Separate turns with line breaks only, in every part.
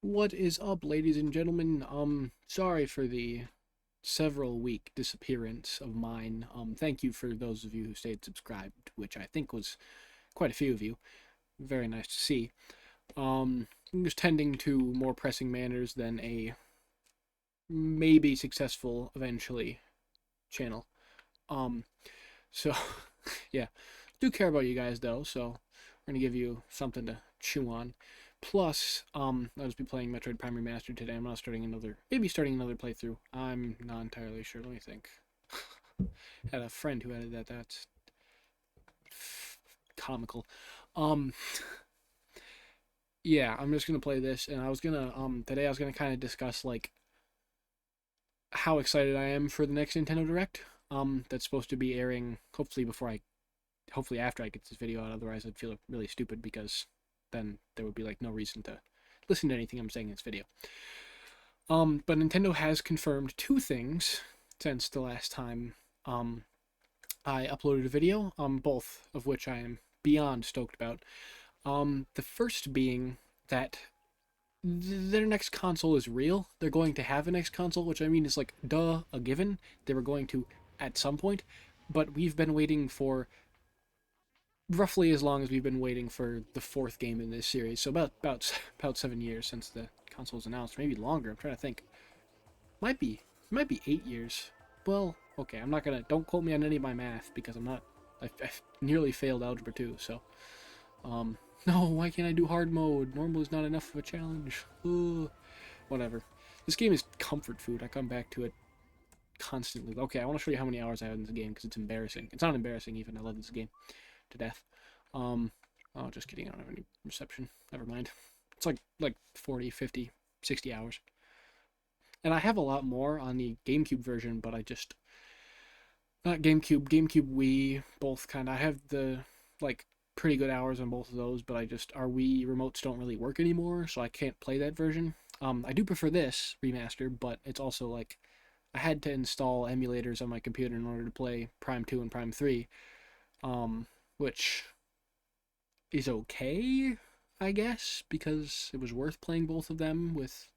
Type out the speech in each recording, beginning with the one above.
What is up, ladies and gentlemen? Sorry for the several week disappearance of mine. Thank you for those of you who stayed subscribed, which I think was quite a few of you. Very nice to see. I'm just tending to more pressing matters than a maybe successful eventually channel. Um, so yeah, do care about you guys though, so we're gonna give you something to chew on. Plus, I'll just be playing Metroid Prime Remastered today. I'm not starting maybe starting another playthrough. I'm not entirely sure. Let me think. Had a friend who added that. That's comical. Um, yeah, I'm just gonna play this, and today I was gonna kind of discuss like how excited I am for the next Nintendo Direct. That's supposed to be airing hopefully after I get this video out. Otherwise, I'd feel really stupid because then there would be like no reason to listen to anything I'm saying in this video. But Nintendo has confirmed two things since the last time I uploaded a video, both of which I am beyond stoked about. The first being that their next console is real. They're going to have a next console, which I mean is like, duh, a given. They were going to at some point, but we've been waiting for roughly as long as we've been waiting for the fourth game in this series. So about 7 years since the console was announced, maybe longer. I'm trying to think. Might be 8 years. Well, okay. I'm not gonna. Don't quote me on any of my math because I'm not. I've nearly failed algebra 2. So, no. Why can't I do hard mode? Normal is not enough of a challenge. Ugh. Whatever. This game is comfort food. I come back to it constantly. Okay, I want to show you how many hours I have in this game because it's embarrassing. It's not embarrassing even. I love this game to death. Oh, just kidding. I don't have any reception. Never mind. It's like 40, 50, 60 hours. And I have a lot more on the GameCube version, but I just not GameCube Wii, both kind of. I have the like pretty good hours on both of those, but our Wii remotes don't really work anymore, so I can't play that version. I do prefer this remaster, but it's also like I had to install emulators on my computer in order to play Prime 2 and Prime 3, which is okay, I guess, because it was worth playing both of them with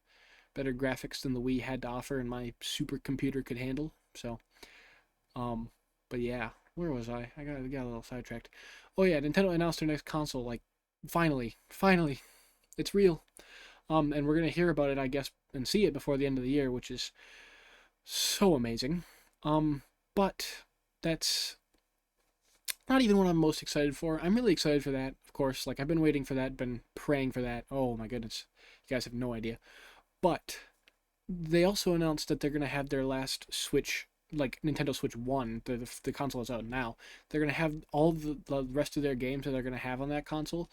better graphics than the Wii had to offer and my supercomputer could handle. So, um, but yeah, where was I? I got a little sidetracked. Oh yeah, Nintendo announced their next console. Like, finally, it's real. And we're gonna hear about it, I guess, and see it before the end of the year, which is so amazing. But that's not even what I'm most excited for. I'm really excited for that, of course. Like, I've been waiting for that, been praying for that. Oh my goodness. You guys have no idea. But they also announced that they're going to have their last Switch, like Nintendo Switch 1, the console is out now. They're going to have all the rest of their games that they're going to have on that console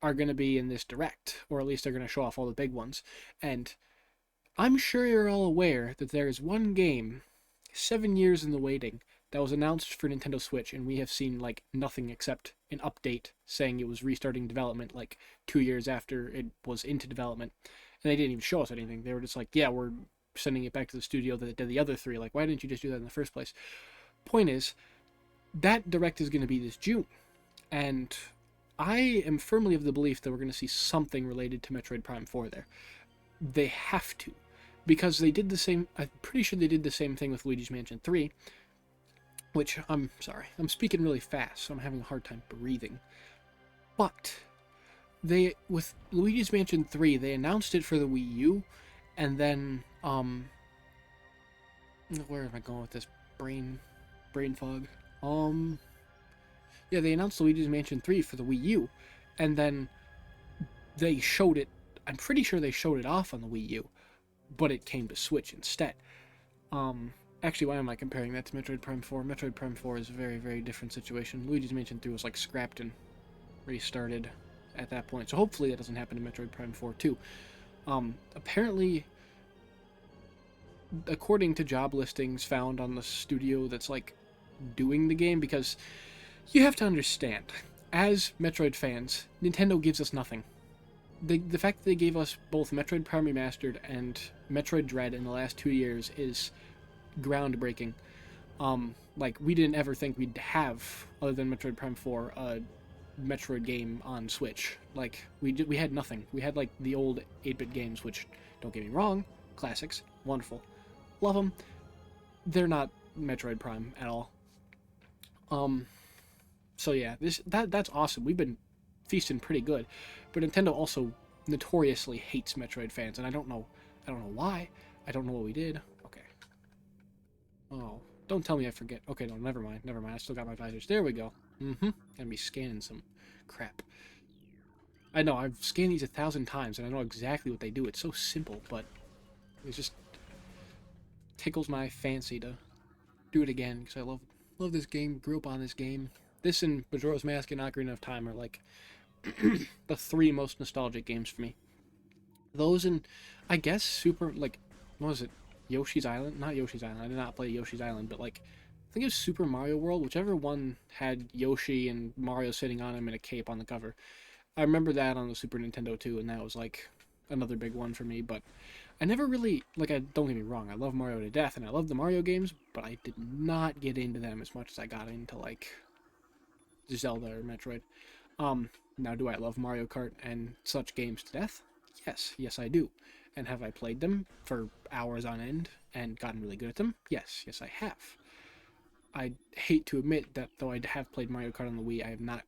are going to be in this Direct, or at least they're going to show off all the big ones. And I'm sure you're all aware that there is one game, 7 years in the waiting, that was announced for Nintendo Switch, and we have seen like nothing except an update saying it was restarting development like 2 years after it was into development. And they didn't even show us anything. They were just like, yeah, we're sending it back to the studio that did the other three. Like, why didn't you just do that in the first place? Point is, that Direct is going to be this June. And I am firmly of the belief that we're going to see something related to Metroid Prime 4 there. They have to. Because they did the same, I'm pretty sure they did the same thing with Luigi's Mansion 3, which, I'm sorry, I'm speaking really fast, so I'm having a hard time breathing. But with Luigi's Mansion 3, they announced it for the Wii U, and then where am I going with this brain fog? Yeah, they announced Luigi's Mansion 3 for the Wii U, and then they showed it. I'm pretty sure they showed it off on the Wii U, but it came to Switch instead. Actually, why am I comparing that to Metroid Prime 4? Metroid Prime 4 is a very, very different situation. Luigi's Mansion 3 was like scrapped and restarted at that point, so hopefully that doesn't happen to Metroid Prime 4 too. Apparently, according to job listings found on the studio that's like doing the game, because you have to understand, as Metroid fans, Nintendo gives us nothing. The fact that they gave us both Metroid Prime Remastered and Metroid Dread in the last 2 years is groundbreaking. Like, we didn't ever think we'd have, other than Metroid Prime 4, Metroid game on Switch. Like we had nothing. We had like the old 8-bit games, which don't get me wrong, classics, wonderful, love them. They're not Metroid Prime at all. Um, so yeah, that's awesome. We've been feasting pretty good, but Nintendo also notoriously hates Metroid fans, and I don't know why. I don't know what we did. Okay. Oh, don't tell me I forget. Okay, no, never mind, never mind. I still got my visors. There we go. Mm-hmm. Gonna be scanning some crap. I know I've scanned these 1,000 times, and I know exactly what they do. It's so simple, but it just tickles my fancy to do it again because I love this game. Grew up on this game. This and Majora's Mask and Ocarina of Time are like the three most nostalgic games for me. Those and I guess Super like what was it? Yoshi's Island? Not Yoshi's Island. I did not play Yoshi's Island, but like I think it was Super Mario World. Whichever one had Yoshi and Mario sitting on him in a cape on the cover. I remember that on the Super Nintendo too, and that was like another big one for me. But I never really like. I don't get me wrong. I love Mario to death, and I love the Mario games, but I did not get into them as much as I got into like Zelda or Metroid. Now do I love Mario Kart and such games to death? Yes, yes I do. And have I played them for hours on end and gotten really good at them? Yes, yes I have. I hate to admit that though I have played Mario Kart on the Wii, I have not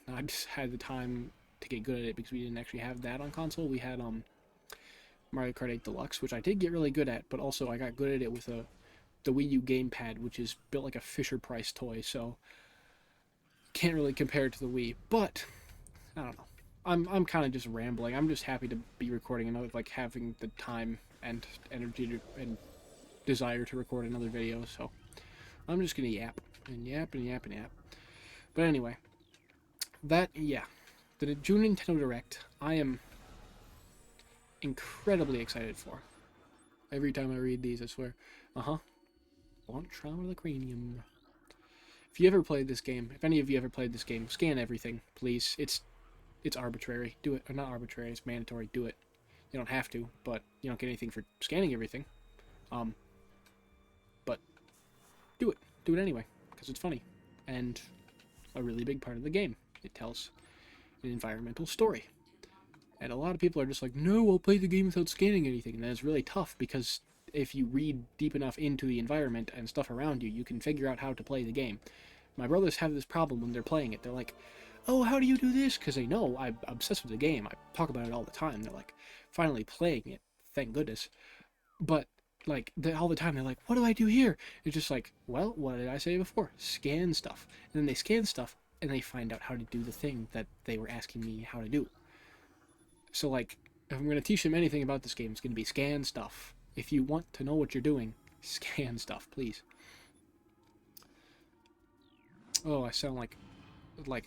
not just had the time to get good at it because we didn't actually have that on console. We had Mario Kart 8 Deluxe, which I did get really good at, but also I got good at it with the Wii U gamepad, which is built like a Fisher Price toy, so can't really compare it to the Wii. But I don't know. I'm kind of just rambling. I'm just happy to be recording another, like having the time and energy and desire to record another video. So I'm just gonna yap and yap and yap and yap. But anyway, yeah, the June Nintendo Direct, I am incredibly excited for. Every time I read these, I swear. Uh huh. Launch trauma of the cranium. If you ever played this game, if any of you ever played this game, scan everything, please. It's arbitrary. Do it, or not arbitrary. It's mandatory. Do it. You don't have to, but you don't get anything for scanning everything. Um, but do it. Do it anyway because it's funny and a really big part of the game. It tells an environmental story. And a lot of people are just like, no, I'll play the game without scanning anything. And that's really tough because if you read deep enough into the environment and stuff around you, you can figure out how to play the game. My brothers have this problem when they're playing it. They're like, oh, how do you do this? Because they know I'm obsessed with the game. I talk about it all the time. They're like, finally playing it. Thank goodness. But, like, all the time, they're like, what do I do here? It's just like, well, what did I say before? Scan stuff. And then they scan stuff, and they find out how to do the thing that they were asking me how to do. So, like, if I'm going to teach them anything about this game, it's going to be scan stuff. If you want to know what you're doing, scan stuff, please. Oh, I sound like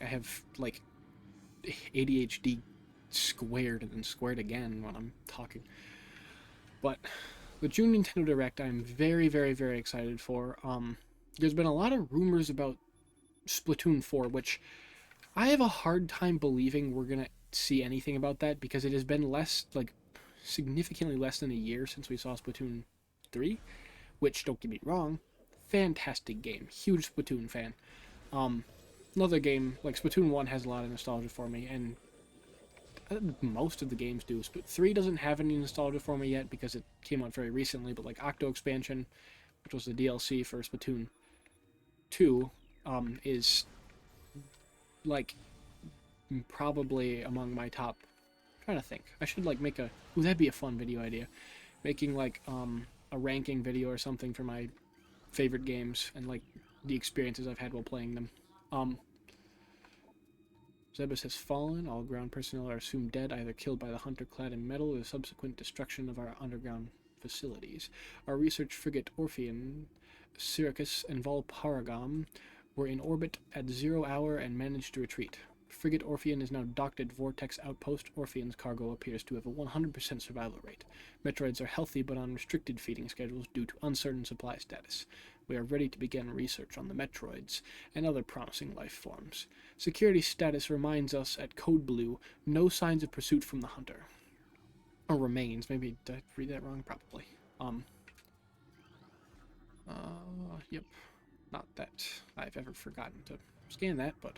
I have, like, ADHD squared and then squared again when I'm talking. But the June Nintendo Direct, I'm very, very, very excited for. There's been a lot of rumors about Splatoon 4, which I have a hard time believing we're gonna see anything about that because it has been significantly less than a year since we saw Splatoon 3, which, don't get me wrong, fantastic game. Huge Splatoon fan. Um, Another game, like Splatoon 1 has a lot of nostalgia for me, and most of the games do. 3 doesn't have any nostalgia for me yet because it came out very recently, but like Octo Expansion, which was the DLC for Splatoon 2, is like probably among my top. I'm trying to think. I should like make a. Ooh, that'd be a fun video idea. Making like a ranking video or something for my favorite games and like the experiences I've had while playing them. Um, Zebus has fallen. All ground personnel are assumed dead, either killed by the hunter clad in metal or the subsequent destruction of our underground facilities. Our research frigate Orpheon, Syracuse, and Valparagam were in orbit at 0 hour and managed to retreat. Frigate Orpheon is now docked at Vortex Outpost. Orpheon's cargo appears to have a 100% survival rate. Metroids are healthy but on restricted feeding schedules due to uncertain supply status. We are ready to begin research on the Metroids and other promising life forms. Security status reminds us at Code Blue, no signs of pursuit from the hunter. Or remains, maybe did I read that wrong? Probably. Yep. Not that I've ever forgotten to scan that, but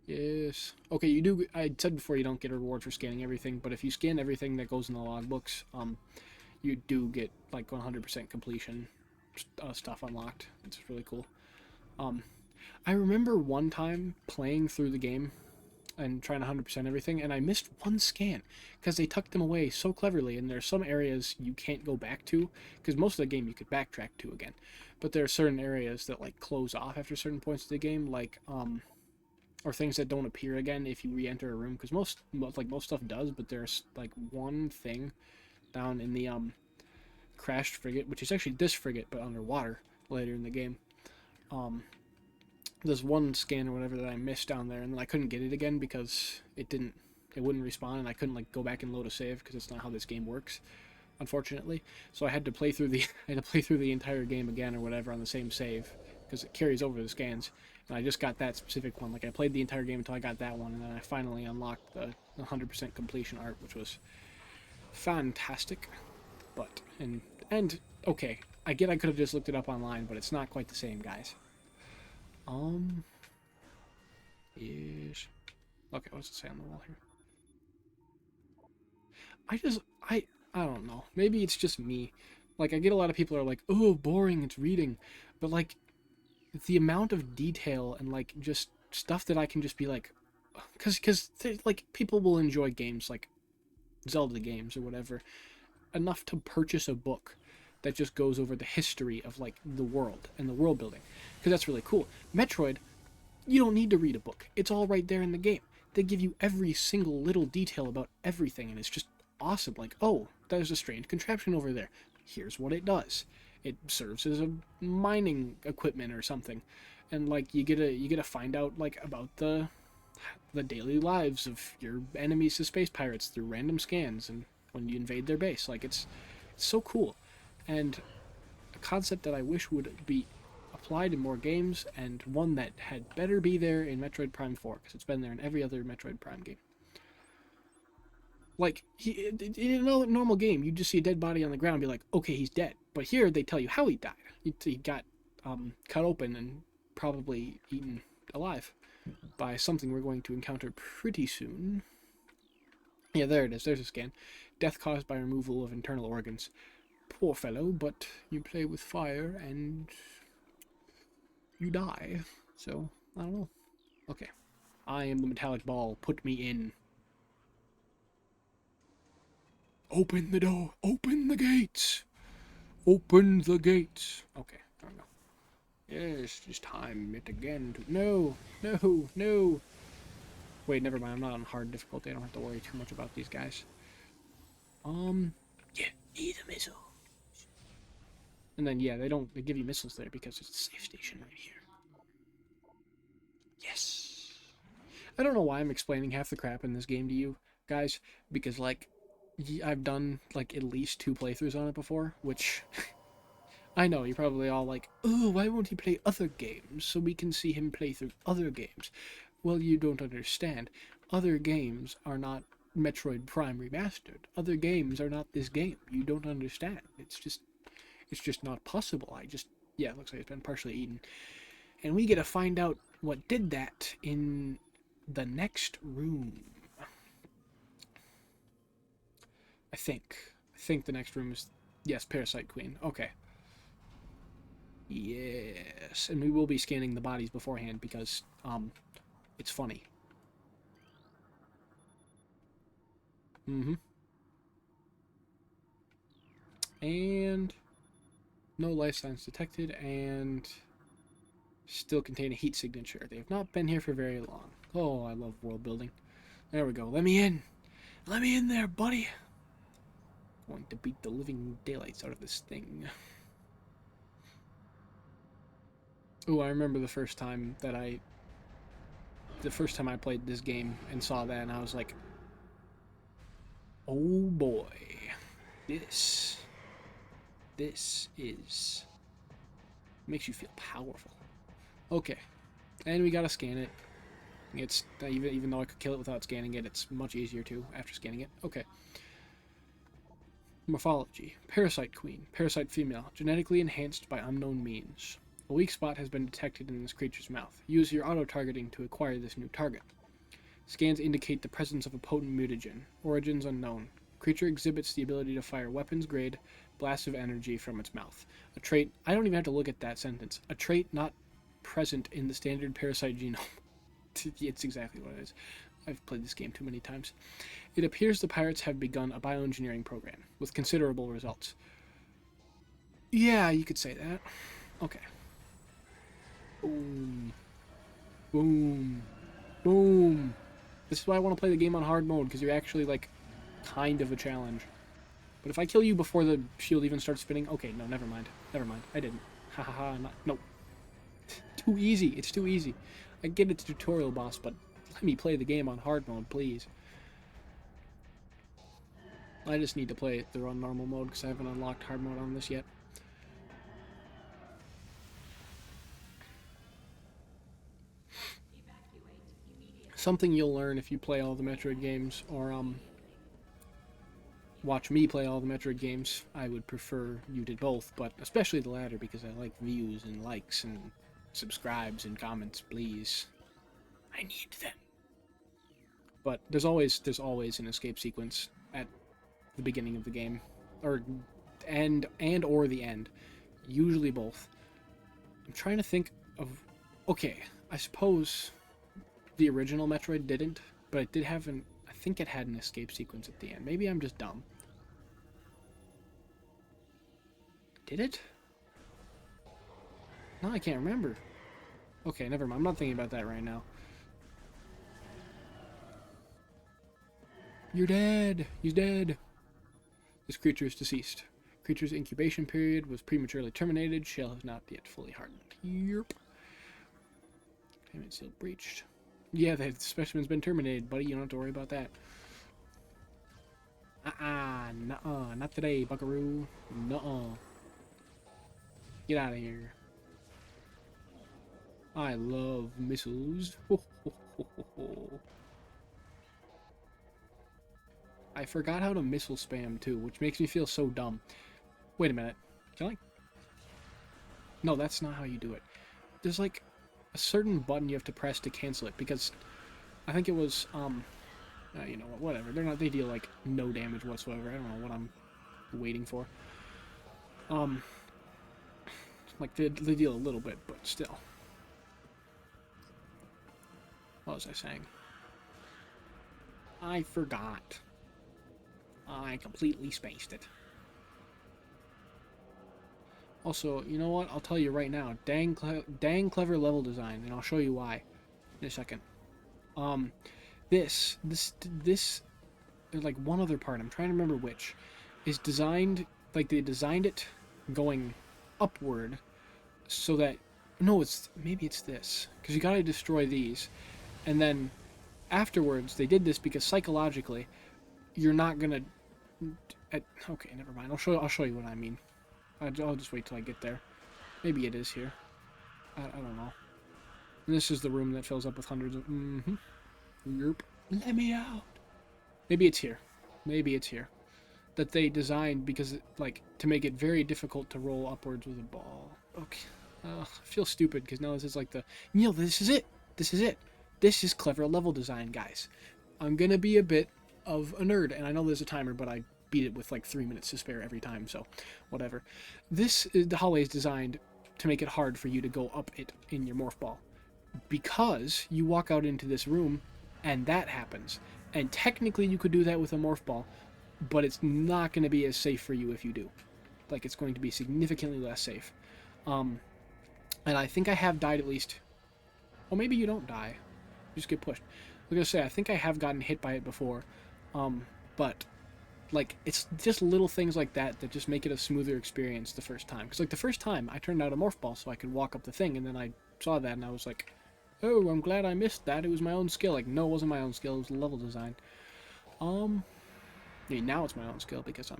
Yes. Okay, you do. I said before you don't get a reward for scanning everything, but if you scan everything that goes in the logbooks, you do get like 100% completion stuff unlocked. It's really cool. Um, I remember one time playing through the game and trying to 100% everything, and I missed one scan because they tucked them away so cleverly. And there's some areas you can't go back to because most of the game you could backtrack to again, but there are certain areas that like close off after certain points of the game, like or things that don't appear again if you re-enter a room. Because most stuff does, but there's like one thing down in the crashed frigate, which is actually this frigate but underwater later in the game. Um, there's one scan or whatever that I missed down there, and then I couldn't get it again because it wouldn't respawn, and I couldn't like go back and load a save because it's not how this game works, unfortunately. So I had to play through the I had to play through the entire game again or whatever on the same save because it carries over the scans. And I just got that specific one. Like I played the entire game until I got that one, and then I finally unlocked the 100% completion art, which was fantastic. But and okay, I get I could have just looked it up online, but it's not quite the same, guys. Um, Yes. Okay, what's it say on the wall here? I just I don't know. Maybe it's just me. Like I get a lot of people are like, "Oh, boring, it's reading." But like the amount of detail and like just stuff that I can just be like cuz like people will enjoy games like Zelda games or whatever enough to purchase a book that just goes over the history of like the world and the world building because that's really cool. Metroid, you don't need to read a book. It's all right there in the game. They give you every single little detail about everything, and it's just awesome. Like, oh, there's a strange contraption over there. Here's what it does. It serves as a mining equipment or something, and like you get to find out like about the daily lives of your enemies, the space pirates, through random scans and when you invade their base. Like it's so cool, and a concept that I wish would be applied in more games, and one that had better be there in Metroid Prime 4 because it's been there in every other Metroid Prime game. Like in a normal game, you just see a dead body on the ground, and be like, okay, he's dead. But here they tell you how he died. He got cut open and probably eaten alive by something we're going to encounter pretty soon. Yeah, there it is. There's a scan. Death caused by removal of internal organs. Poor fellow, but you play with fire and you die. So, I don't know. Okay. I am the metallic ball. Put me in. Open the door. Open the gates. Open the gates. Okay, there we go. Yes, it's time it again to... No, no, no. Wait, never mind. I'm not on hard difficulty. I don't have to worry too much about these guys. Yeah, need a missile. And then, yeah, they give you missiles there because it's a safe station right here. Yes. I don't know why I'm explaining half the crap in this game to you guys, because like I've done like at least 2 playthroughs on it before, which I know you're probably all like, oh, why won't he play other games so we can see him play through other games? Well, you don't understand. Other games are not Metroid Prime Remastered. Other games are not this game. You don't understand. It's just not possible. Yeah, it looks like it's been partially eaten. And we get to find out what did that in the next room. I think. I think the next room is... Yes, Parasite Queen. Okay. Yes. And we will be scanning the bodies beforehand because, it's funny. Mm-hmm. And... No life signs detected, and... Still contain a heat signature. They have not been here for very long. Oh, I love world building. There we go. Let me in. Let me in there, buddy. Going to beat the living daylights out of this thing. Oh, I remember the first time I played this game and saw that, and I was like, oh boy, this is makes you feel powerful. Okay, and we gotta scan it. It's even though I could kill it without scanning it, it's much easier to after scanning it. Okay. Morphology. Parasite queen. Parasite female. Genetically enhanced by unknown means. A weak spot has been detected in this creature's mouth. Use your auto-targeting to acquire this new target. Scans indicate the presence of a potent mutagen. Origins unknown. Creature exhibits the ability to fire weapons-grade blasts of energy from its mouth. A trait... I don't even have to look at that sentence. A trait not present in the standard parasite genome. It's exactly what it is. I've played this game too many times. It appears the pirates have begun a bioengineering program, with considerable results. Yeah, you could say that. Okay. Boom. Boom. Boom. This is why I want to play the game on hard mode, because you're actually, like, kind of a challenge. But if I kill you before the shield even starts spinning... Okay, no, never mind. Never mind. I didn't. Ha ha ha. No. Too easy. It's too easy. I get it's a tutorial boss, but let me play the game on hard mode, please. I just need to play it through on normal mode, because I haven't unlocked hard mode on this yet. Something you'll learn if you play all the Metroid games, or watch me play all the Metroid games. I would prefer you did both, but especially the latter, because I like views and likes and subscribes and comments, please. I need them. But there's always an escape sequence at the beginning of the game, or or the end. Usually both. I'm trying to think of... Okay, I suppose the original Metroid didn't, but it did have an... I think it had an escape sequence at the end. Maybe I'm just dumb. Did it? No, I can't remember. Okay, never mind. I'm not thinking about that right now. You're dead! He's dead! This creature is deceased. Creature's incubation period was prematurely terminated. Shell has not yet fully hardened. Yerp. Payment seal breached. Yeah, the specimen's been terminated, buddy. You don't have to worry about that. Nuh-uh. Not today, buckaroo. Nuh-uh. Get out of here. I love missiles. Ho, ho, ho, ho, ho. I forgot how to missile spam, too, which makes me feel so dumb. Wait a minute. Can I? No, that's not how you do it. There's, like, a certain button you have to press to cancel it, because I think it was, you know what, whatever. They deal, like, no damage whatsoever. I don't know what I'm waiting for. Like, they deal a little bit, but still. What was I saying? I forgot. I completely spaced it. Also, you know what? I'll tell you right now. Dang clever level design, and I'll show you why in a second. This, there's like one other part, I'm trying to remember which, is designed, like they designed it going upward so that, no, maybe it's this, because you gotta destroy these, and then afterwards they did this because psychologically you're not gonna, okay, never mind, I'll show you what I mean. I'll just wait till I get there. Maybe it is here. I don't know. And this is the room that fills up with hundreds of... Yerp. Let me out. Maybe it's here. Maybe it's here. That they designed because, like, to make it very difficult to roll upwards with a ball. Okay. I feel stupid because now this is like the... Neil, this is it. This is it. This is clever level design, guys. I'm gonna be a bit of a nerd, and I know there's a timer, but I beat it with like 3 minutes to spare every time, so whatever. The hallway is designed to make it hard for you to go up it in your morph ball, because you walk out into this room and that happens, and technically you could do that with a morph ball, but it's not going to be as safe for you if you do. Like, it's going to be significantly less safe. And I think I have died at least... Well, maybe you don't die. You just get pushed. I was going to say, I think I have gotten hit by it before, but like, it's just little things like that that just make it a smoother experience the first time. Because, like, the first time, I turned out a morph ball so I could walk up the thing, and then I saw that, and I was like, oh, I'm glad I missed that. It was my own skill. Like, no, it wasn't my own skill. It was level design. I mean, now it's my own skill because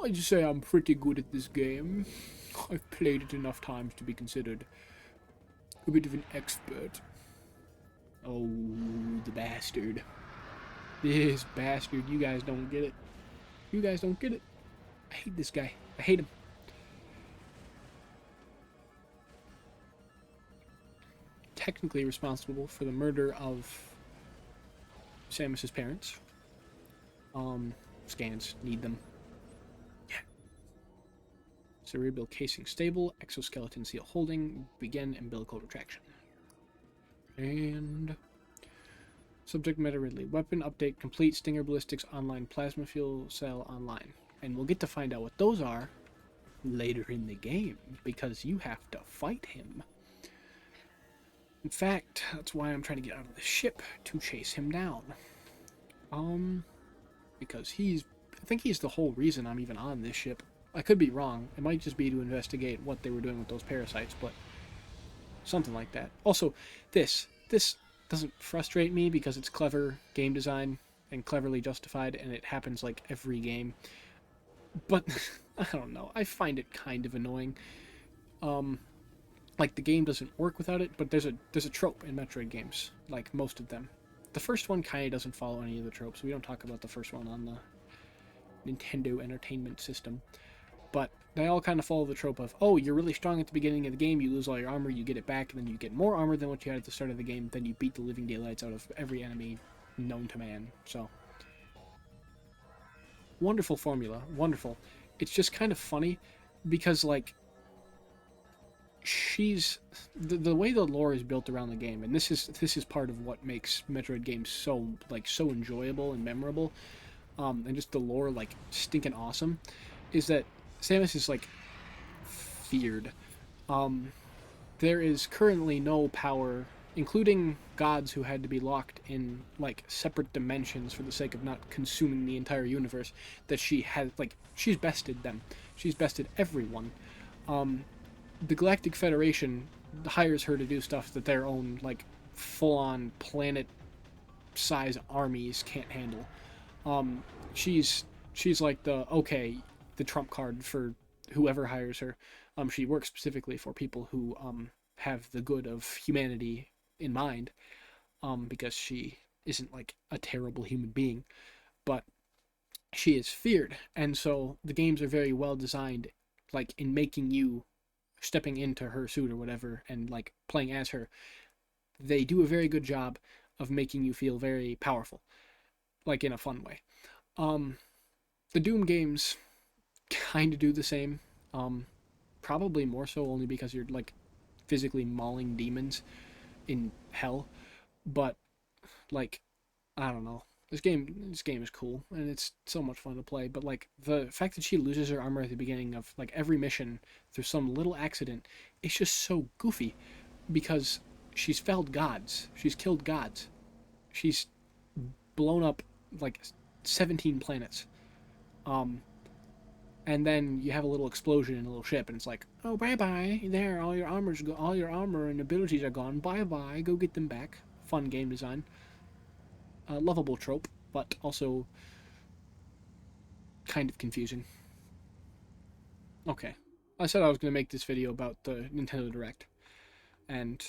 I'd say I'm pretty good at this game. I've played it enough times to be considered a bit of an expert. Oh, the bastard. This bastard, you guys don't get it. You guys don't get it. I hate this guy. I hate him. Technically responsible for the murder of Samus's parents. Scans. Need them. Yeah. Cerebral casing stable. Exoskeleton seal holding. Begin umbilical retraction. And... Subject matter Ridley. Weapon update complete. Stinger ballistics online. Plasma fuel cell online. And we'll get to find out what those are later in the game, because you have to fight him. In fact, that's why I'm trying to get out of the ship, to chase him down. Because I think he's the whole reason I'm even on this ship. I could be wrong. It might just be to investigate what they were doing with those parasites, but something like that. Also, this doesn't frustrate me because it's clever game design and cleverly justified, and it happens like every game. But I don't know. I find it kind of annoying. Like the game doesn't work without it, but there's a trope in Metroid games, like most of them. The first one kind of doesn't follow any of the tropes. We don't talk about the first one on the Nintendo Entertainment System, but they all kind of follow the trope of, oh, you're really strong at the beginning of the game, you lose all your armor, you get it back, and then you get more armor than what you had at the start of the game, then you beat the living daylights out of every enemy known to man. So wonderful formula, wonderful. It's just kind of funny because, like, she's the way the lore is built around the game, and this is part of what makes Metroid games so enjoyable and memorable, and just the lore like stinking awesome, is that Samus is like feared. There is currently no power, including gods who had to be locked in like separate dimensions for the sake of not consuming the entire universe, that she has, like, she's bested them. She's bested everyone. The Galactic Federation hires her to do stuff that their own, like, full-on planet-size armies can't handle. She's like the trump card for whoever hires her. She works specifically for people who have the good of humanity in mind, because she isn't like a terrible human being, but she is feared, and so the games are very well designed, like in making you stepping into her suit or whatever and like playing as her. They do a very good job of making you feel very powerful, like in a fun way. The Doom games kind of do the same, probably more so only because you're like physically mauling demons in hell, but like, I don't know. This game is cool and it's so much fun to play, but like the fact that she loses her armor at the beginning of like every mission through some little accident, it's just so goofy, because she's felled gods. She's killed gods. She's blown up like 17 planets. And then you have a little explosion in a little ship, and it's like, oh, bye bye, there, all your armor and abilities are gone. Bye bye, go get them back. Fun game design. Lovable trope, but also kind of confusing. Okay, I said I was going to make this video about the Nintendo Direct and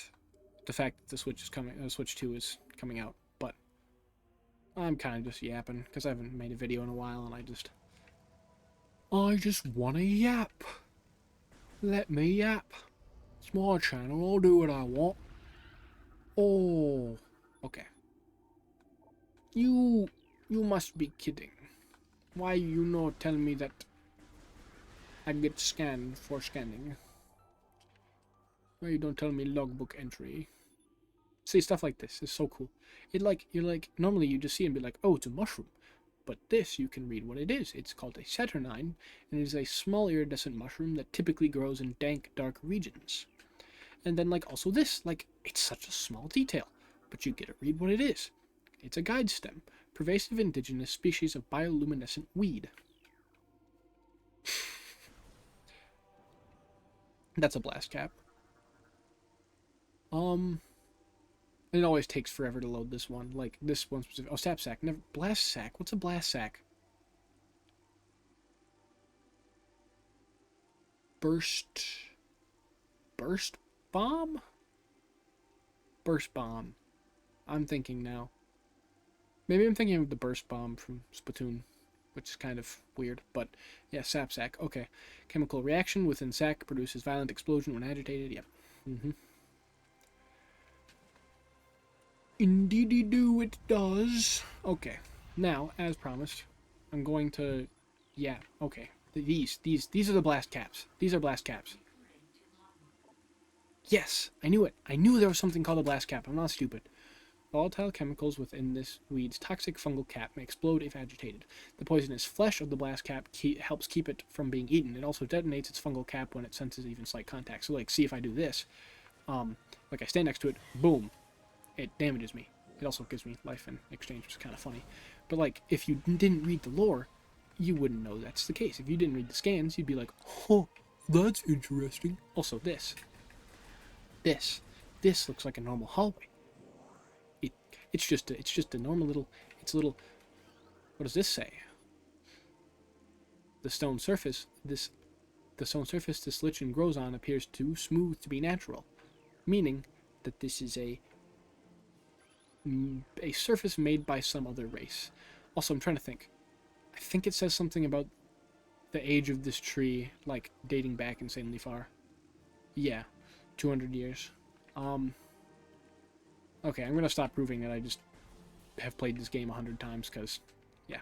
the fact that the Switch 2 is coming out, but I'm kind of just yapping because I haven't made a video in a while, and I just want to yap. Let me yap. It's my channel, I'll do what I want. Oh, okay. You must be kidding. Why you not tell me that I get scanned for scanning? Why you don't tell me logbook entry? See, stuff like this is so cool. You're like, normally you just see and be like, oh, it's a mushroom. But this, you can read what it is. It's called a saturnine, and it is a small iridescent mushroom that typically grows in dank, dark regions. And then, like, also this, like, it's such a small detail, but you get to read what it is. It's a guide stem, pervasive indigenous species of bioluminescent weed. That's a blast cap. It always takes forever to load this one. Like, this one specific. Oh, sap sack. Never. Blast sack. What's a blast sack? Burst bomb? Burst bomb. I'm thinking now. Maybe I'm thinking of the burst bomb from Splatoon, which is kind of weird, but yeah, sap sack. Okay. Chemical reaction within sac produces violent explosion when agitated. Yep. Indeedy do it does. Okay. Now, as promised, I'm going to yeah, okay. These are the blast caps. These are blast caps. Yes, I knew it. I knew there was something called a blast cap. I'm not stupid. Volatile chemicals within this weed's toxic fungal cap may explode if agitated. The poisonous flesh of the blast cap helps keep it from being eaten. It also detonates its fungal cap when it senses even slight contact. So, like, see if I do this. Like I stand next to it, boom, it damages me. It also gives me life in exchange, which is kind of funny. But, like, if you didn't read the lore, you wouldn't know that's the case. If you didn't read the scans, you'd be like, oh, that's interesting. Also, this, this looks like a normal hallway. It's just a normal little, it's a little, what does this say? The stone surface, the stone surface this lichen grows on appears too smooth to be natural, meaning that this is a surface made by some other race. Also, I'm trying to think. I think it says something about the age of this tree, like, dating back insanely far. Yeah, 200 years. Okay, I'm gonna stop proving that I just have played this game 100 times, because, yeah.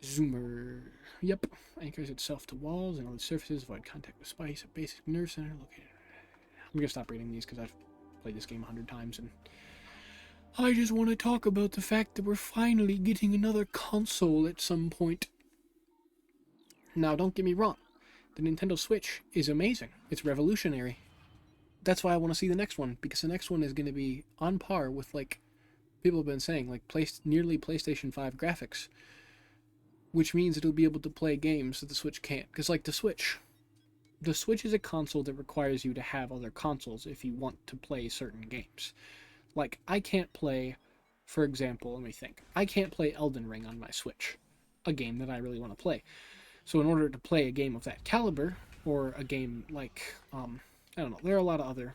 Zoomer. Yep. Anchors itself to walls and other surfaces. Avoid contact with spice. A basic nerve center located. I'm gonna stop reading these because I've played this game 100 times and I just want to talk about the fact that we're finally getting another console at some point. Now, don't get me wrong. The Nintendo Switch is amazing. It's revolutionary. That's why I want to see the next one, because the next one is going to be on par with, like, people have been saying, like, nearly PlayStation 5 graphics, which means it'll be able to play games that the Switch can't. Because, like, the Switch is a console that requires you to have other consoles if you want to play certain games. Like, I can't play, for example, let me think. I can't play Elden Ring on my Switch, a game that I really want to play. So in order to play a game of that caliber, or a game like, I don't know, there are a lot of other...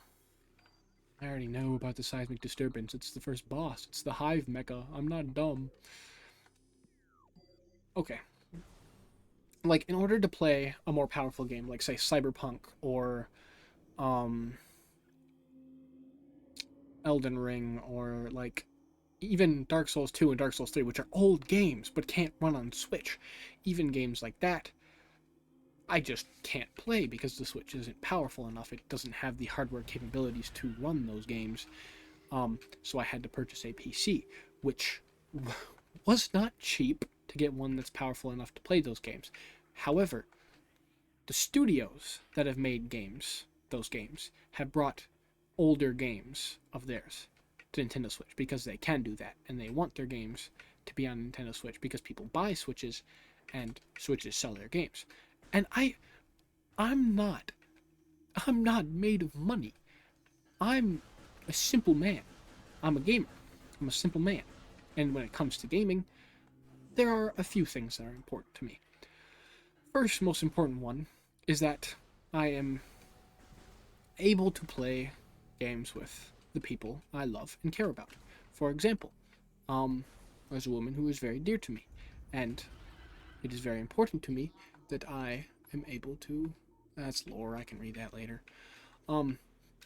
I already know about the seismic disturbance. It's the first boss. It's the Hive Mecha. I'm not dumb. Okay. Like, in order to play a more powerful game, like, say, Cyberpunk, or, um, Elden Ring, or, like, even Dark Souls 2 and Dark Souls 3, which are old games, but can't run on Switch. Even games like that, I just can't play because the Switch isn't powerful enough. It doesn't have the hardware capabilities to run those games. So I had to purchase a PC, which was not cheap to get one that's powerful enough to play those games. However, the studios that have made those games, have brought older games of theirs to Nintendo Switch because they can do that, and they want their games to be on Nintendo Switch because people buy Switches, and Switches sell their games. And I'm not, I'm not made of money. I'm a simple man. I'm a gamer. I'm a simple man. And when it comes to gaming, there are a few things that are important to me. First, most important one is that I am able to play games with the people I love and care about. For example, there's a woman who is very dear to me, and it is very important to me that I am able to. That's lore. I can read that later.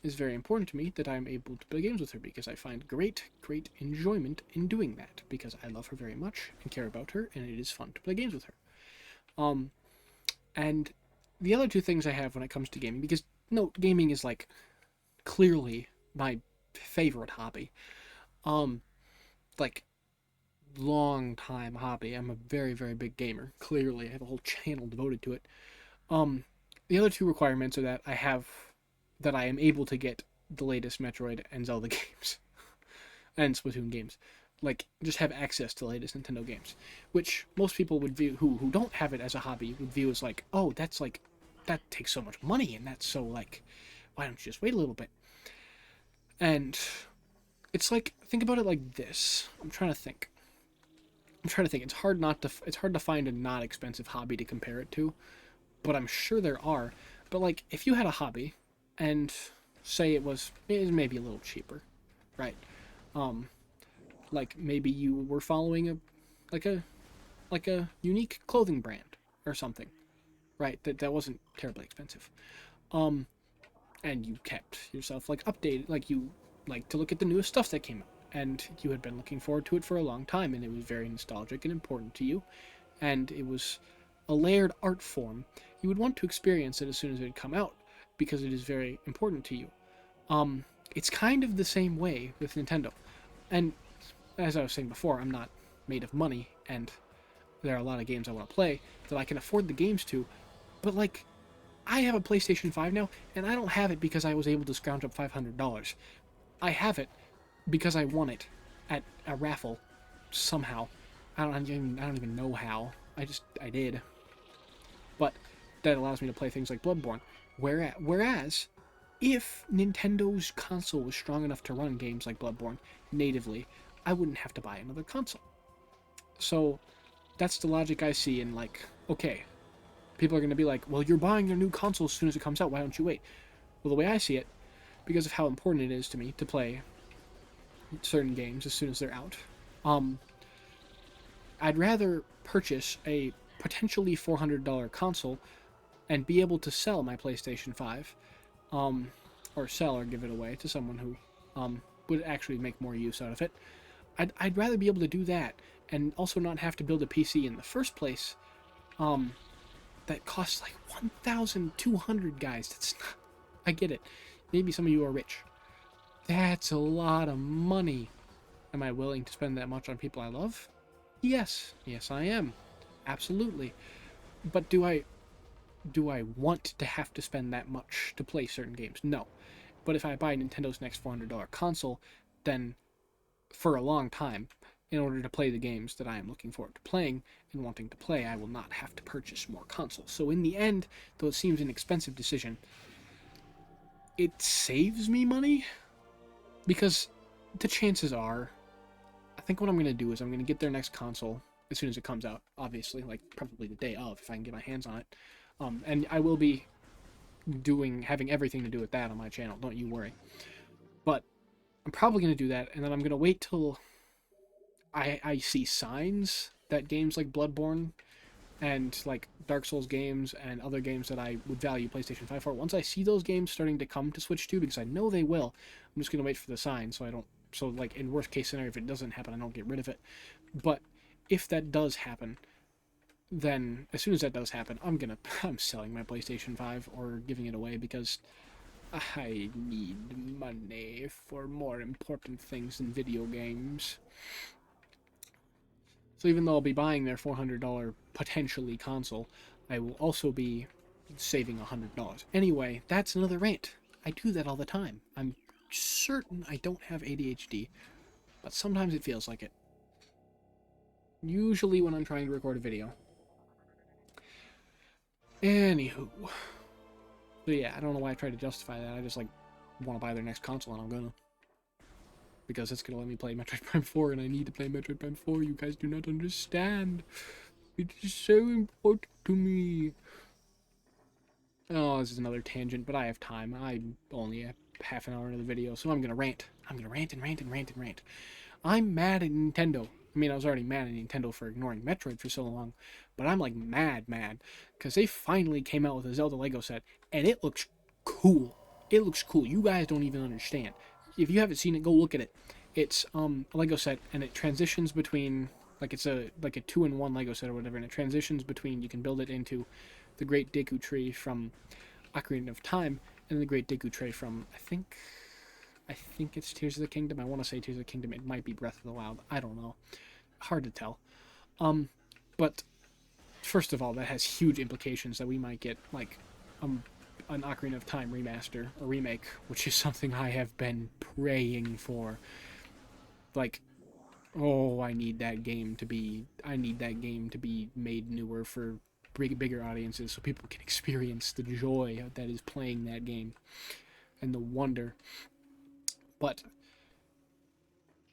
It's very important to me that I am able to play games with her because I find great enjoyment in doing that because I love her very much and care about her, and it is fun to play games with her. And the other two things I have when it comes to gaming, because no, gaming is like clearly my favorite hobby. Like long time hobby. I'm a very big gamer. Clearly, I have a whole channel devoted to it. The other two requirements are that I am able to get the latest Metroid and Zelda games and Splatoon games. Like, just have access to the latest Nintendo games, which most people would view who don't have it as a hobby would view as like, oh, that's like, that takes so much money, and that's so like, why don't you just wait a little bit? And it's like, think about it like this. I'm trying to think. It's hard to find a not expensive hobby to compare it to, but I'm sure there are. But like, if you had a hobby, and say it was maybe a little cheaper, right? Like maybe you were following like a like a unique clothing brand or something, right? That wasn't terribly expensive. And you kept yourself like updated, like you like to look at the newest stuff that came out. And you had been looking forward to it for a long time, and it was very nostalgic and important to you. And it was a layered art form. You would want to experience it as soon as it had come out because it is very important to you. It's kind of the same way with Nintendo. And as I was saying before, I'm not made of money, and there are a lot of games I want to play that I can afford the games to. But like, I have a PlayStation 5 now, and I don't have it because I was able to scrounge up $500. I have it because I won it at a raffle somehow. I don't even know how. I did. But that allows me to play things like Bloodborne. Whereas if Nintendo's console was strong enough to run games like Bloodborne natively, I wouldn't have to buy another console. So that's the logic I see in, like, okay, people are going to be like, well, you're buying their new console as soon as it comes out, why don't you wait? Well, the way I see it, because of how important it is to me to play certain games as soon as they're out, I'd rather purchase a potentially $400 console and be able to sell my PlayStation 5, or sell or give it away to someone who would actually make more use out of it. I'd rather be able to do that and also not have to build a PC in the first place that costs like 1,200, guys. That's not, I get it. Maybe some of you are rich. That's a lot of money. Am I willing to spend that much on people I love? Yes. Yes, I am. Absolutely. But do I want to have to spend that much to play certain games? No. But if I buy Nintendo's next $400 console, then for a long time, in order to play the games that I am looking forward to playing and wanting to play, I will not have to purchase more consoles. So in the end, though it seems an expensive decision, it saves me money because the chances are, I think what I'm going to do is I'm going to get their next console as soon as it comes out, obviously, like probably the day of if I can get my hands on it. And I will be having everything to do with that on my channel, don't you worry. But I'm probably going to do that, and then I'm going to wait till I see signs that games like Bloodborne and like Dark Souls games and other games that I would value PlayStation 5 for, once I see those games starting to come to Switch 2, because I know they will, I'm just going to wait for the sign so like in worst case scenario, if it doesn't happen, I don't get rid of it. But if that does happen, then as soon as that does happen, I'm selling my PlayStation 5 or giving it away because I need money for more important things than video games. So even though I'll be buying their $400 potentially console, I will also be saving $100. Anyway, that's another rant. I do that all the time. I'm certain I don't have ADHD, but sometimes it feels like it. Usually when I'm trying to record a video. Anywho. So yeah, I don't know why I try to justify that. I just like want to buy their next console and I'm gonna. Because it's gonna let me play Metroid Prime 4 and I need to play Metroid Prime 4. You guys do not understand. It is so important to me. Oh, this is another tangent, but I have time. I'm only a half an hour into the video, so I'm gonna rant. I'm gonna rant and rant and rant and rant. I'm mad at Nintendo. I mean, I was already mad at Nintendo for ignoring Metroid for so long, but I'm like mad, because they finally came out with a Zelda Lego set, and it looks cool. It looks cool. You guys don't even understand. If you haven't seen it, go look at it. It's a Lego set, and it transitions between it's a 2-in-1 Lego set or whatever, and it transitions between, you can build it into the Great Deku Tree from Ocarina of Time, and the Great Deku Tree from I think it's Tears of the Kingdom. I want to say Tears of the Kingdom. It might be Breath of the Wild. I don't know. Hard to tell. But first of all, that has huge implications that we might get like an Ocarina of Time remaster or remake, which is something I have been praying for. Like, oh, I need that game to be made newer for bigger audiences, so people can experience the joy that is playing that game and the wonder. But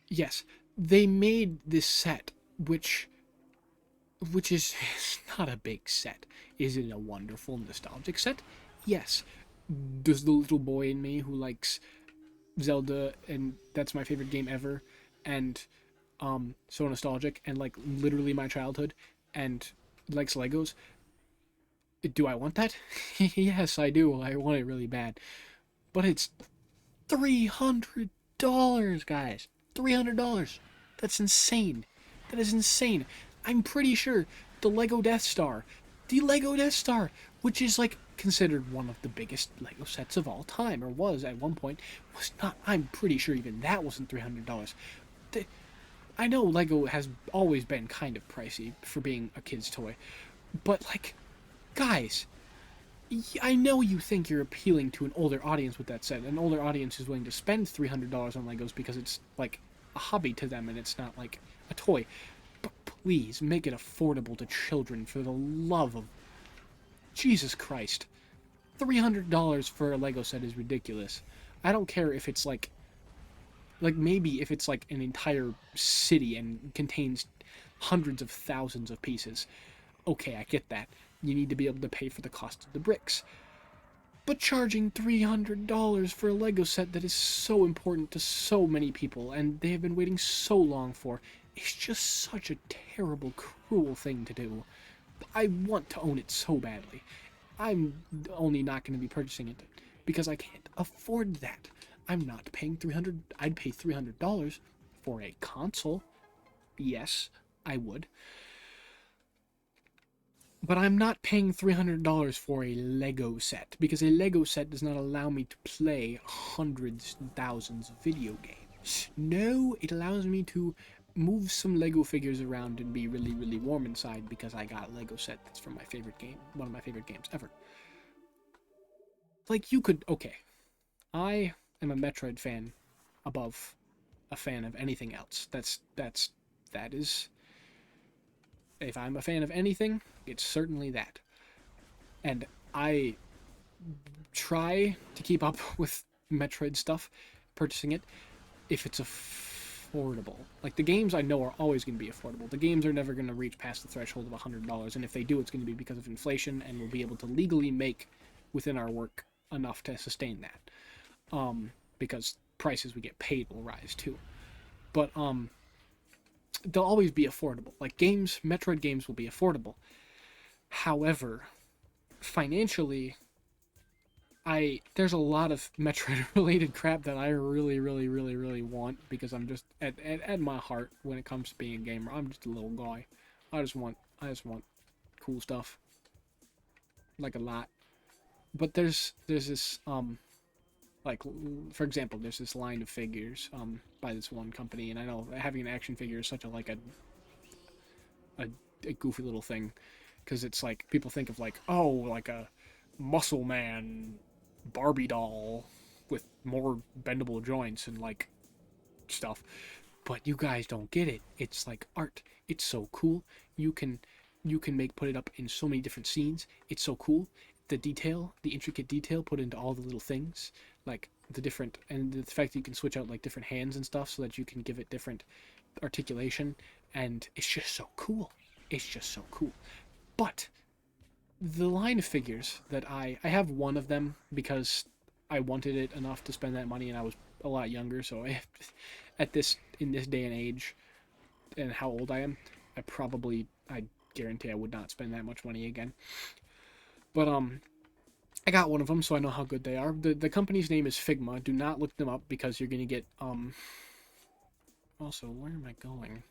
yes, they made this set, which is not a big set. Is it a wonderful nostalgic set? Yes. Does the little boy in me who likes Zelda, and that's my favorite game ever, and so nostalgic, and like literally my childhood, and likes Legos, do I want that? Yes, I do. I want it really bad. But it's $300. $300, guys. $300. That's insane. That is insane. I'm pretty sure the Lego Death Star, which is like considered one of the biggest Lego sets of all time, or was at one point, was not. I'm pretty sure even that wasn't $300. I know Lego has always been kind of pricey for being a kid's toy, but like, guys, I know you think you're appealing to an older audience with that set. An older audience is willing to spend $300 on Legos because it's like a hobby to them and it's not like a toy. But please make it affordable to children for the love of Jesus Christ. $300 for a Lego set is ridiculous. I don't care if it's like maybe if it's like an entire city and contains hundreds of thousands of pieces. Okay, I get that. You need to be able to pay for the cost of the bricks. But charging $300 for a Lego set that is so important to so many people and they have been waiting so long for is just such a terrible, cruel thing to do. I want to own it so badly. I'm only not going to be purchasing it because I can't afford that. I'm not paying $300. I'd pay $300 for a console. Yes, I would. But I'm not paying $300 for a Lego set, because a Lego set does not allow me to play hundreds and thousands of video games. No, it allows me to move some Lego figures around and be really, really warm inside because I got a Lego set that's from my favorite game, one of my favorite games ever. Like, you could, okay, I am a Metroid fan above a fan of anything else. That is, if I'm a fan of anything, it's certainly that. And I try to keep up with Metroid stuff, purchasing it, if it's affordable. Like, the games I know are always going to be affordable. The games are never going to reach past the threshold of $100, and if they do, it's going to be because of inflation, and we'll be able to legally make within our work enough to sustain that. Because prices we get paid will rise too. But they'll always be affordable. Like, games, Metroid games will be affordable. However, financially, there's a lot of Metroid related crap that I really, really, really, really want, because I'm just at my heart, when it comes to being a gamer, I'm just a little guy. I just want cool stuff. Like, a lot. But there's this like, for example, there's this line of figures by this one company, and I know having an action figure is such a goofy little thing, because it's like, people think of like, oh, like a muscle man Barbie doll with more bendable joints and like stuff, but you guys don't get it. It's like art. It's so cool. You can put it up in so many different scenes. It's so cool. The detail, the intricate detail put into all the little things, like the different, and the fact that you can switch out like different hands and stuff so that you can give it different articulation, and it's just so cool. It's just so cool. But the line of figures that I have one of them because I wanted it enough to spend that money, and I was a lot younger, so in this day and age and how old I am, I guarantee I would not spend that much money again. But I got one of them, so I know how good they are. The company's name is Figma. Do not look them up, because you're gonna get Also, where am I going?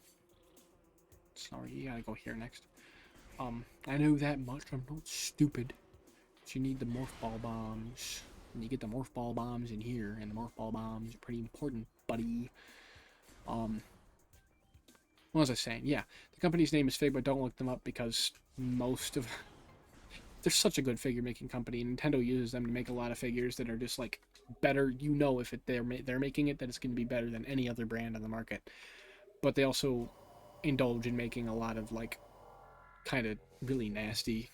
Sorry, you gotta go here next. I know that much. I'm not stupid. But you need the morph ball bombs, and you get the morph ball bombs in here, and the morph ball bombs are pretty important, buddy. What was I saying? Yeah, the company's name is Figma. Don't look them up, because they're such a good figure making company. Nintendo uses them to make a lot of figures that are just like better. You know, if they're making it, that it's going to be better than any other brand on the market. But they also indulge in making a lot of like kind of really nasty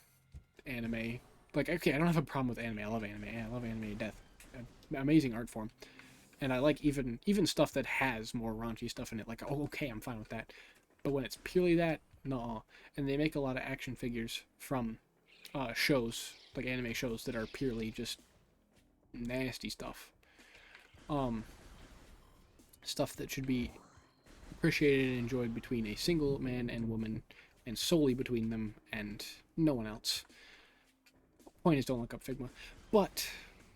anime. Like, okay, I don't have a problem with anime. I love anime. I love anime to death. Amazing art form. And I like even stuff that has more raunchy stuff in it. Like, oh, okay, I'm fine with that. But when it's purely that, no. And they make a lot of action figures from shows, like anime shows, that are purely just nasty stuff. Stuff that should be appreciated and enjoyed between a single man and woman, and solely between them and no one else. Point is, don't look up Figma. But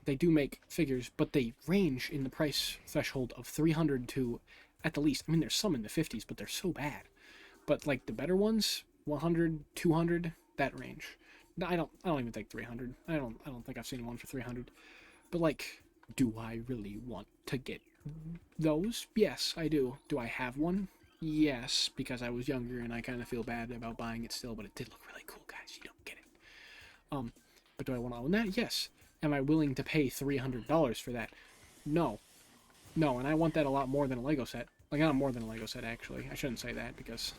they do make figures, but they range in the price threshold of 300 to at the least. I mean, there's some in the 50s, but they're so bad. But like the better ones, 100, 200, that range. No, I don't even think 300. I don't think I've seen one for 300. But like, do I really want to get those? Yes, I do. Do I have one? Yes, because I was younger and I kind of feel bad about buying it still, but it did look really cool, guys. You don't get it. Um, but do I want to own that? Yes. Am I willing to pay $300 for that? No. No, and I want that a lot more than a Lego set. Like, not more than a Lego set, actually. I shouldn't say that, because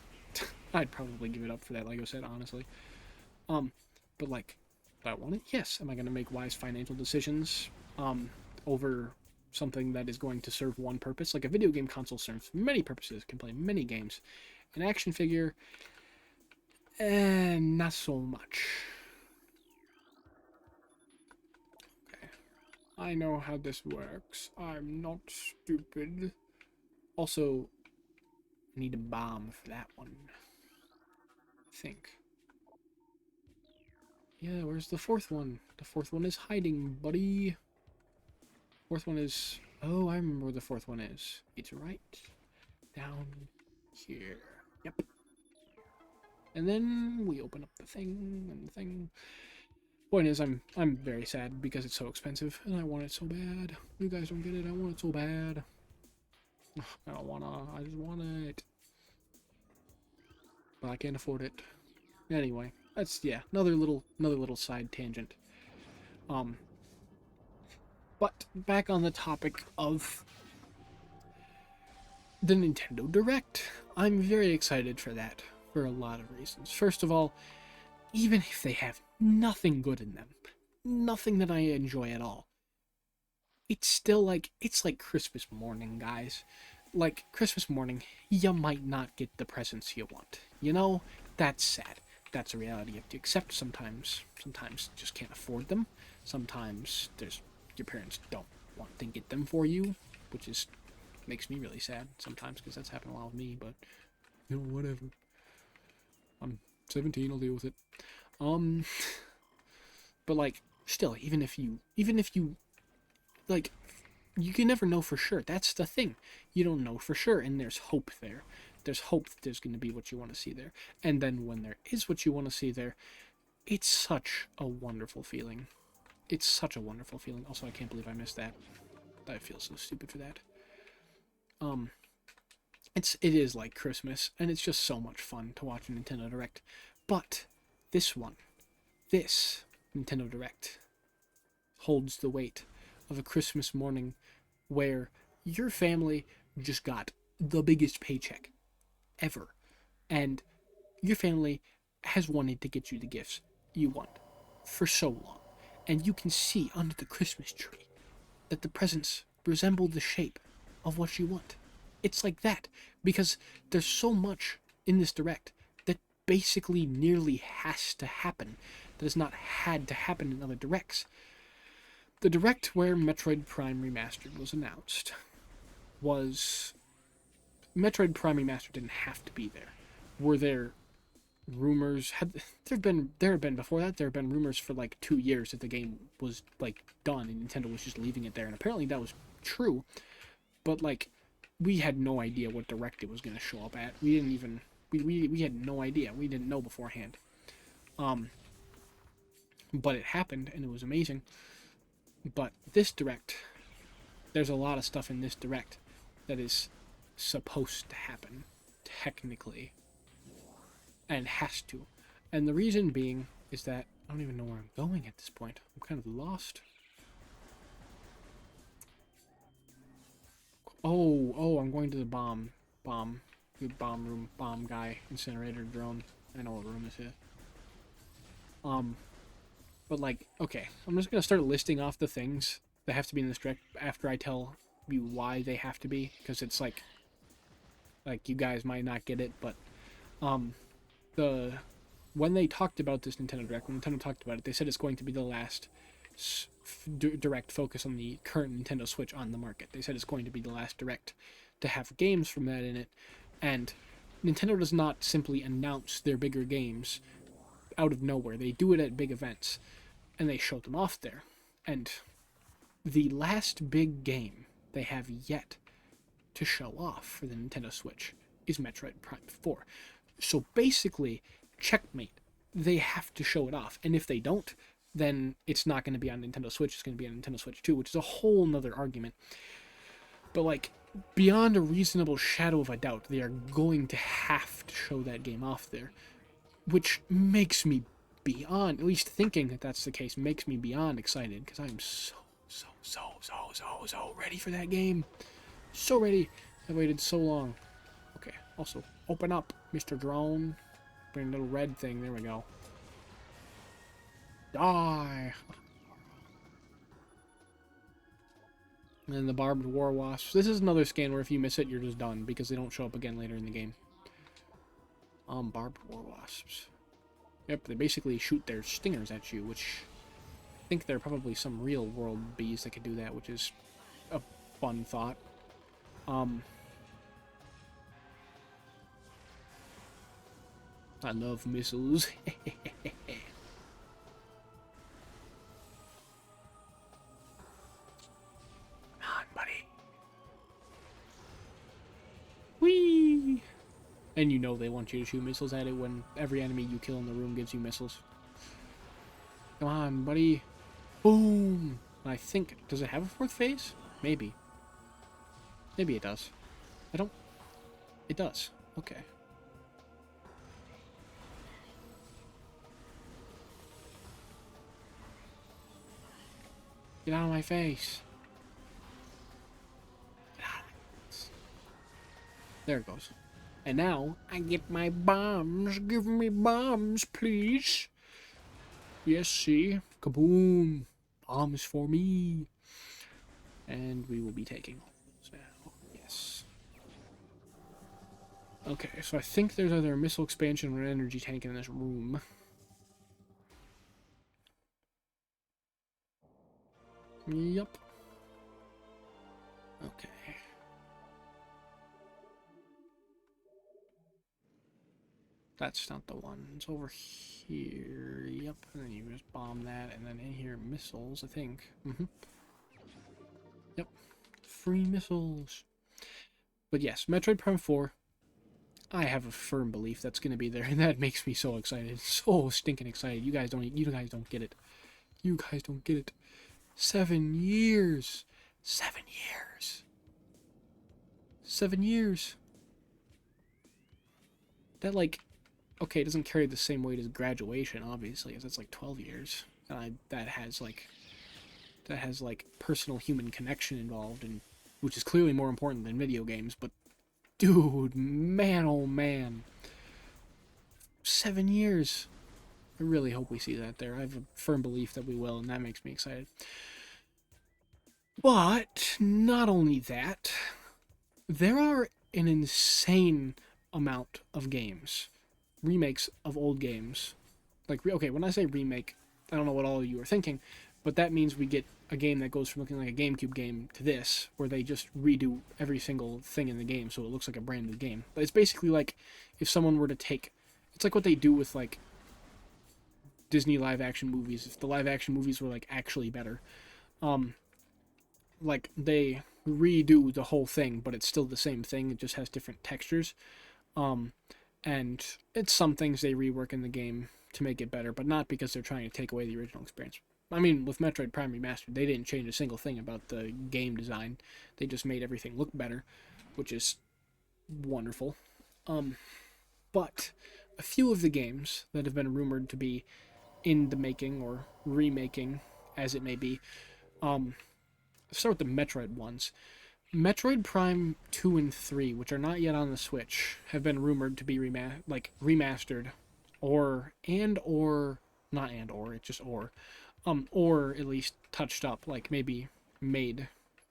I'd probably give it up for that Lego set, honestly. Um, but like, do I want it? Yes. Am I going to make wise financial decisions over something that is going to serve one purpose? Like, a video game console serves many purposes, can play many games. An action figure, not so much. Okay. I know how this works. I'm not stupid. Also, I need a bomb for that one. I think. Yeah, where's the fourth one? The fourth one is hiding, buddy. Fourth one is... Oh, I remember where the fourth one is. It's right down here. Yep. And then we open up the thing, and the thing... Point is, I'm very sad because it's so expensive, and I want it so bad. You guys don't get it, I want it so bad. I don't wanna, I just want it. But I can't afford it. Anyway, that's, yeah, another little side tangent. But back on the topic of the Nintendo Direct. I'm very excited for that for a lot of reasons. First of all, even if they have nothing good in them, nothing that I enjoy at all, it's still like, it's like Christmas morning, guys. Like, Christmas morning, you might not get the presents you want. You know, that's sad. That's a reality you have to accept sometimes. Sometimes you just can't afford them. Sometimes your parents don't want to get them for you, which is makes me really sad sometimes because that's happened a lot with me, but you know, whatever. I'm 17, I'll deal with it. But like, still, even if you like, you can never know for sure. That's the thing. You don't know for sure, and there's hope there. There's hope that there's going to be what you want to see there. And then when there is what you want to see there, it's such a wonderful feeling. It's such a wonderful feeling. Also, I can't believe I missed that. I feel so stupid for that. It is like Christmas, and it's just so much fun to watch a Nintendo Direct. But this Nintendo Direct, holds the weight of a Christmas morning where your family just got the biggest paycheck ever, and your family has wanted to get you the gifts you want for so long, and you can see under the Christmas tree that the presents resemble the shape of what you want. It's like that, because there's so much in this Direct that basically nearly has to happen, that has not had to happen in other Directs. The Direct where Metroid Prime Remastered was announced was... Metroid Prime Remastered didn't have to be there. Were there rumors? There had been before that, there had been rumors for like 2 years that the game was like done and Nintendo was just leaving it there, and apparently that was true, but like, we had no idea what Direct it was going to show up at. We didn't even... We had no idea. We didn't know beforehand. But it happened, and it was amazing. But this Direct... There's a lot of stuff in this Direct that is supposed to happen, technically. And has to. And the reason being is that... I don't even know where I'm going at this point. I'm kind of lost. Oh, I'm going to the bomb room, bomb guy, incinerator drone. I know what room this is. But like, okay, I'm just gonna start listing off the things that have to be in this Direct after I tell you why they have to be, because it's like you guys might not get it, but when they talked about this Nintendo Direct, when Nintendo talked about it, they said it's going to be the last Direct focus on the current Nintendo Switch on the market. They said it's going to be the last Direct to have games from that in it, and Nintendo does not simply announce their bigger games out of nowhere. They do it at big events, and they show them off there. And the last big game they have yet to show off for the Nintendo Switch is Metroid Prime 4. So basically, checkmate. They have to show it off. And if they don't, then it's not going to be on Nintendo Switch. It's going to be on Nintendo Switch 2, which is a whole nother argument. But, like, beyond a reasonable shadow of a doubt, they are going to have to show that game off there. Which makes me beyond, at least thinking that that's the case, makes me beyond excited. Because I'm so ready for that game. So ready. I've waited so long. Okay, also, open up, Mr. Drone. Bring a little red thing. There we go. Die! And then the barbed war wasps. This is another scan where if you miss it, you're just done, because they don't show up again later in the game. Barbed war wasps. Yep, they basically shoot their stingers at you, which I think they're probably some real world bees that could do that, which is a fun thought. I love missiles. Come on, buddy. Whee! And you know they want you to shoot missiles at it when every enemy you kill in the room gives you missiles. Come on, buddy. Boom! I think... Does it have a fourth phase? Maybe. Maybe it does. I don't... It does. Okay. Get out of my face. Get out of my face. There it goes. And now, I get my bombs. Give me bombs, please. Yes, see? Kaboom. Bombs for me. And we will be taking those now. Yes. Okay, so I think there's either a missile expansion or an energy tank in this room. Yup. Okay. That's not the one. It's over here. Yep. And then you just bomb that. And then in here, missiles, I think. Yep. Free missiles. But yes, Metroid Prime 4. I have a firm belief that's going to be there. And that makes me so excited. So stinking excited. You guys don't get it. You guys don't get it. 7 years. 7 years. 7 years. That, like... Okay, it doesn't carry the same weight as graduation, obviously, as it's like 12 years. And that has like personal human connection involved, and which is clearly more important than video games. But dude, man, oh man, 7 years. I really hope we see that there. I have a firm belief that we will, and that makes me excited. But not only that, there are an insane amount of games. Remakes of old games. Like, okay, when I say remake, I don't know what all of you are thinking, but that means we get a game that goes from looking like a GameCube game to this, where they just redo every single thing in the game so it looks like a brand new game. But it's basically like if someone were to take... It's like what they do with, like, Disney live-action movies. If the live-action movies were, like, actually better. Like, they redo the whole thing, but it's still the same thing. It just has different textures. And it's some things they rework in the game to make it better, but not because they're trying to take away the original experience. I mean, with Metroid Prime Remastered, they didn't change a single thing about the game design. They just made everything look better, which is wonderful. But a few of the games that have been rumored to be in the making or remaking, as it may be, let's start with the Metroid ones. Metroid Prime 2 and 3, which are not yet on the Switch, have been rumored to be remastered, or at least touched up, like maybe made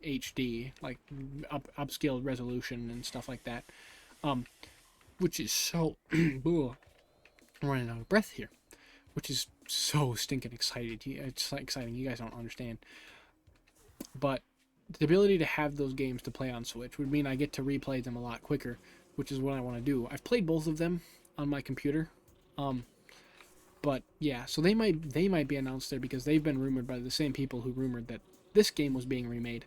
HD, like upscaled resolution and stuff like that, which is so, I'm running out of breath here, which is so stinking excited. It's exciting, you guys don't understand, but the ability to have those games to play on Switch would mean I get to replay them a lot quicker, which is what I want to do. I've played both of them on my computer, but yeah, so they might be announced there because they've been rumored by the same people who rumored that this game was being remade,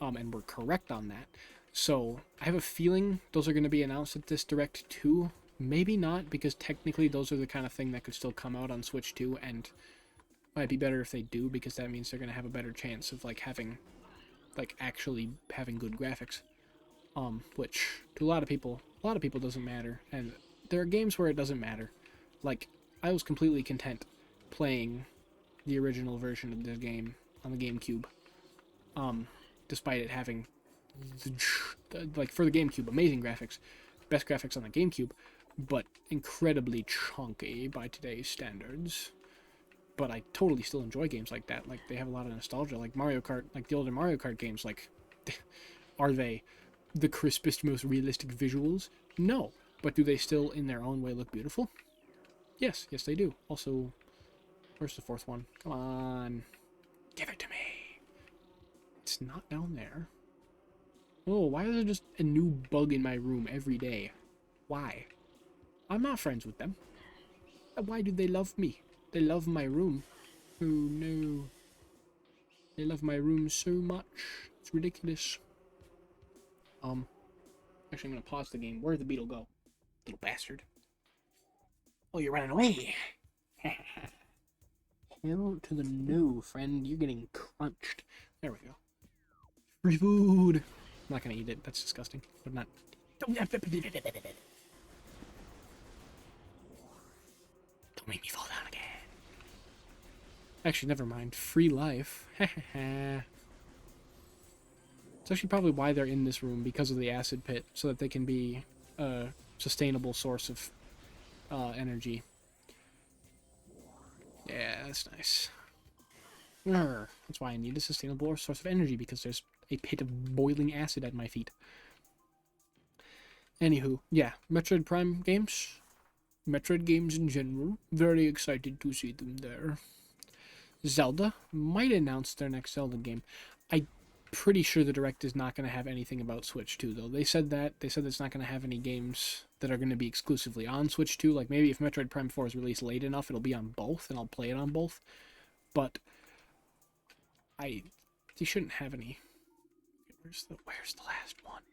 and were correct on that. So I have a feeling those are going to be announced at this Direct too. Maybe not, because technically those are the kind of thing that could still come out on Switch 2, and might be better if they do, because that means they're going to have a better chance of like having, like actually having good graphics. Which to a lot of people doesn't matter, and there are games where it doesn't matter. Like, I was completely content playing the original version of the game on the GameCube, um, despite it having, like, for the GameCube, amazing graphics, best graphics on the GameCube, but incredibly chunky by today's standards. But I totally still enjoy games like that. Like, they have a lot of nostalgia. Like Mario Kart, like the older Mario Kart games, like, are they the crispest, most realistic visuals? No. But do they still, in their own way, look beautiful? Yes, yes they do. Also, where's the fourth one? Come on. Give it to me. It's not down there. Oh, why is there just a new bug in my room every day? Why? I'm not friends with them. Why do they love me? They love my room. Oh no. They love my room so much. It's ridiculous. Actually, I'm gonna pause the game. Where'd the beetle go? Little bastard. Oh, you're running away. Hell to the no, friend. You're getting crunched. There we go. Free food. I'm not gonna eat it. That's disgusting. But not. Don't make me fall down again. Actually, never mind. Free life. It's actually probably why they're in this room, because of the acid pit, so that they can be a sustainable source of energy. Yeah, that's nice. That's why I need a sustainable source of energy, because there's a pit of boiling acid at my feet. Anywho, yeah, Metroid Prime games. Metroid games in general. Very excited to see them there. Zelda might announce their next Zelda game. I'm pretty sure the Direct is not going to have anything about Switch 2, though. They said it's not going to have any games that are going to be exclusively on Switch 2. Like, maybe if Metroid Prime 4 is released late enough, it'll be on both, and I'll play it on both. But they shouldn't have any. Where's the last one?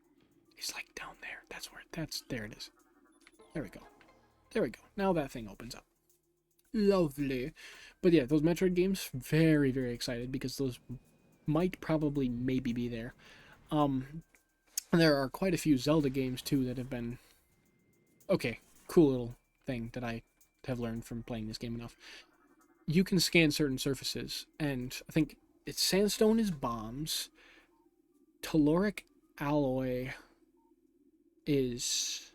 It's like down there. There it is. There we go. There we go. Now that thing opens up. Lovely. But yeah, those Metroid games, very, very excited, because those might probably maybe be there. And there are quite a few Zelda games too that have been okay. Cool little thing that I have learned from playing this game enough. You can scan certain surfaces, and I think it's sandstone is bombs, telluric alloy is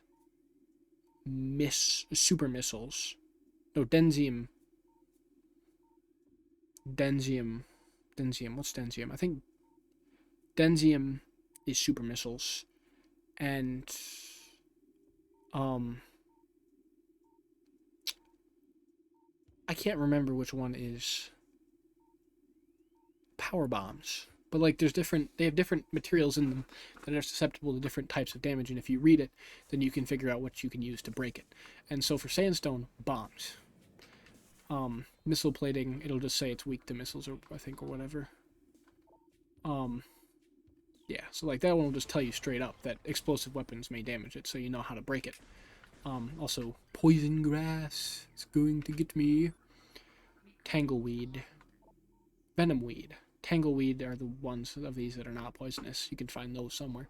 super missiles. No, densium. What's densium? I think densium is super missiles, and I can't remember which one is power bombs. But like, they have different materials in them that are susceptible to different types of damage, and if you read it, then you can figure out what you can use to break it. And so for sandstone, bombs. Missile plating, it'll just say it's weak to missiles, or I think, or whatever. Yeah, so like that one will just tell you straight up that explosive weapons may damage it, so you know how to break it. Also, poison grass, it's going to get me. Tangleweed. Venomweed. Tangleweed are the ones of these that are not poisonous. You can find those somewhere.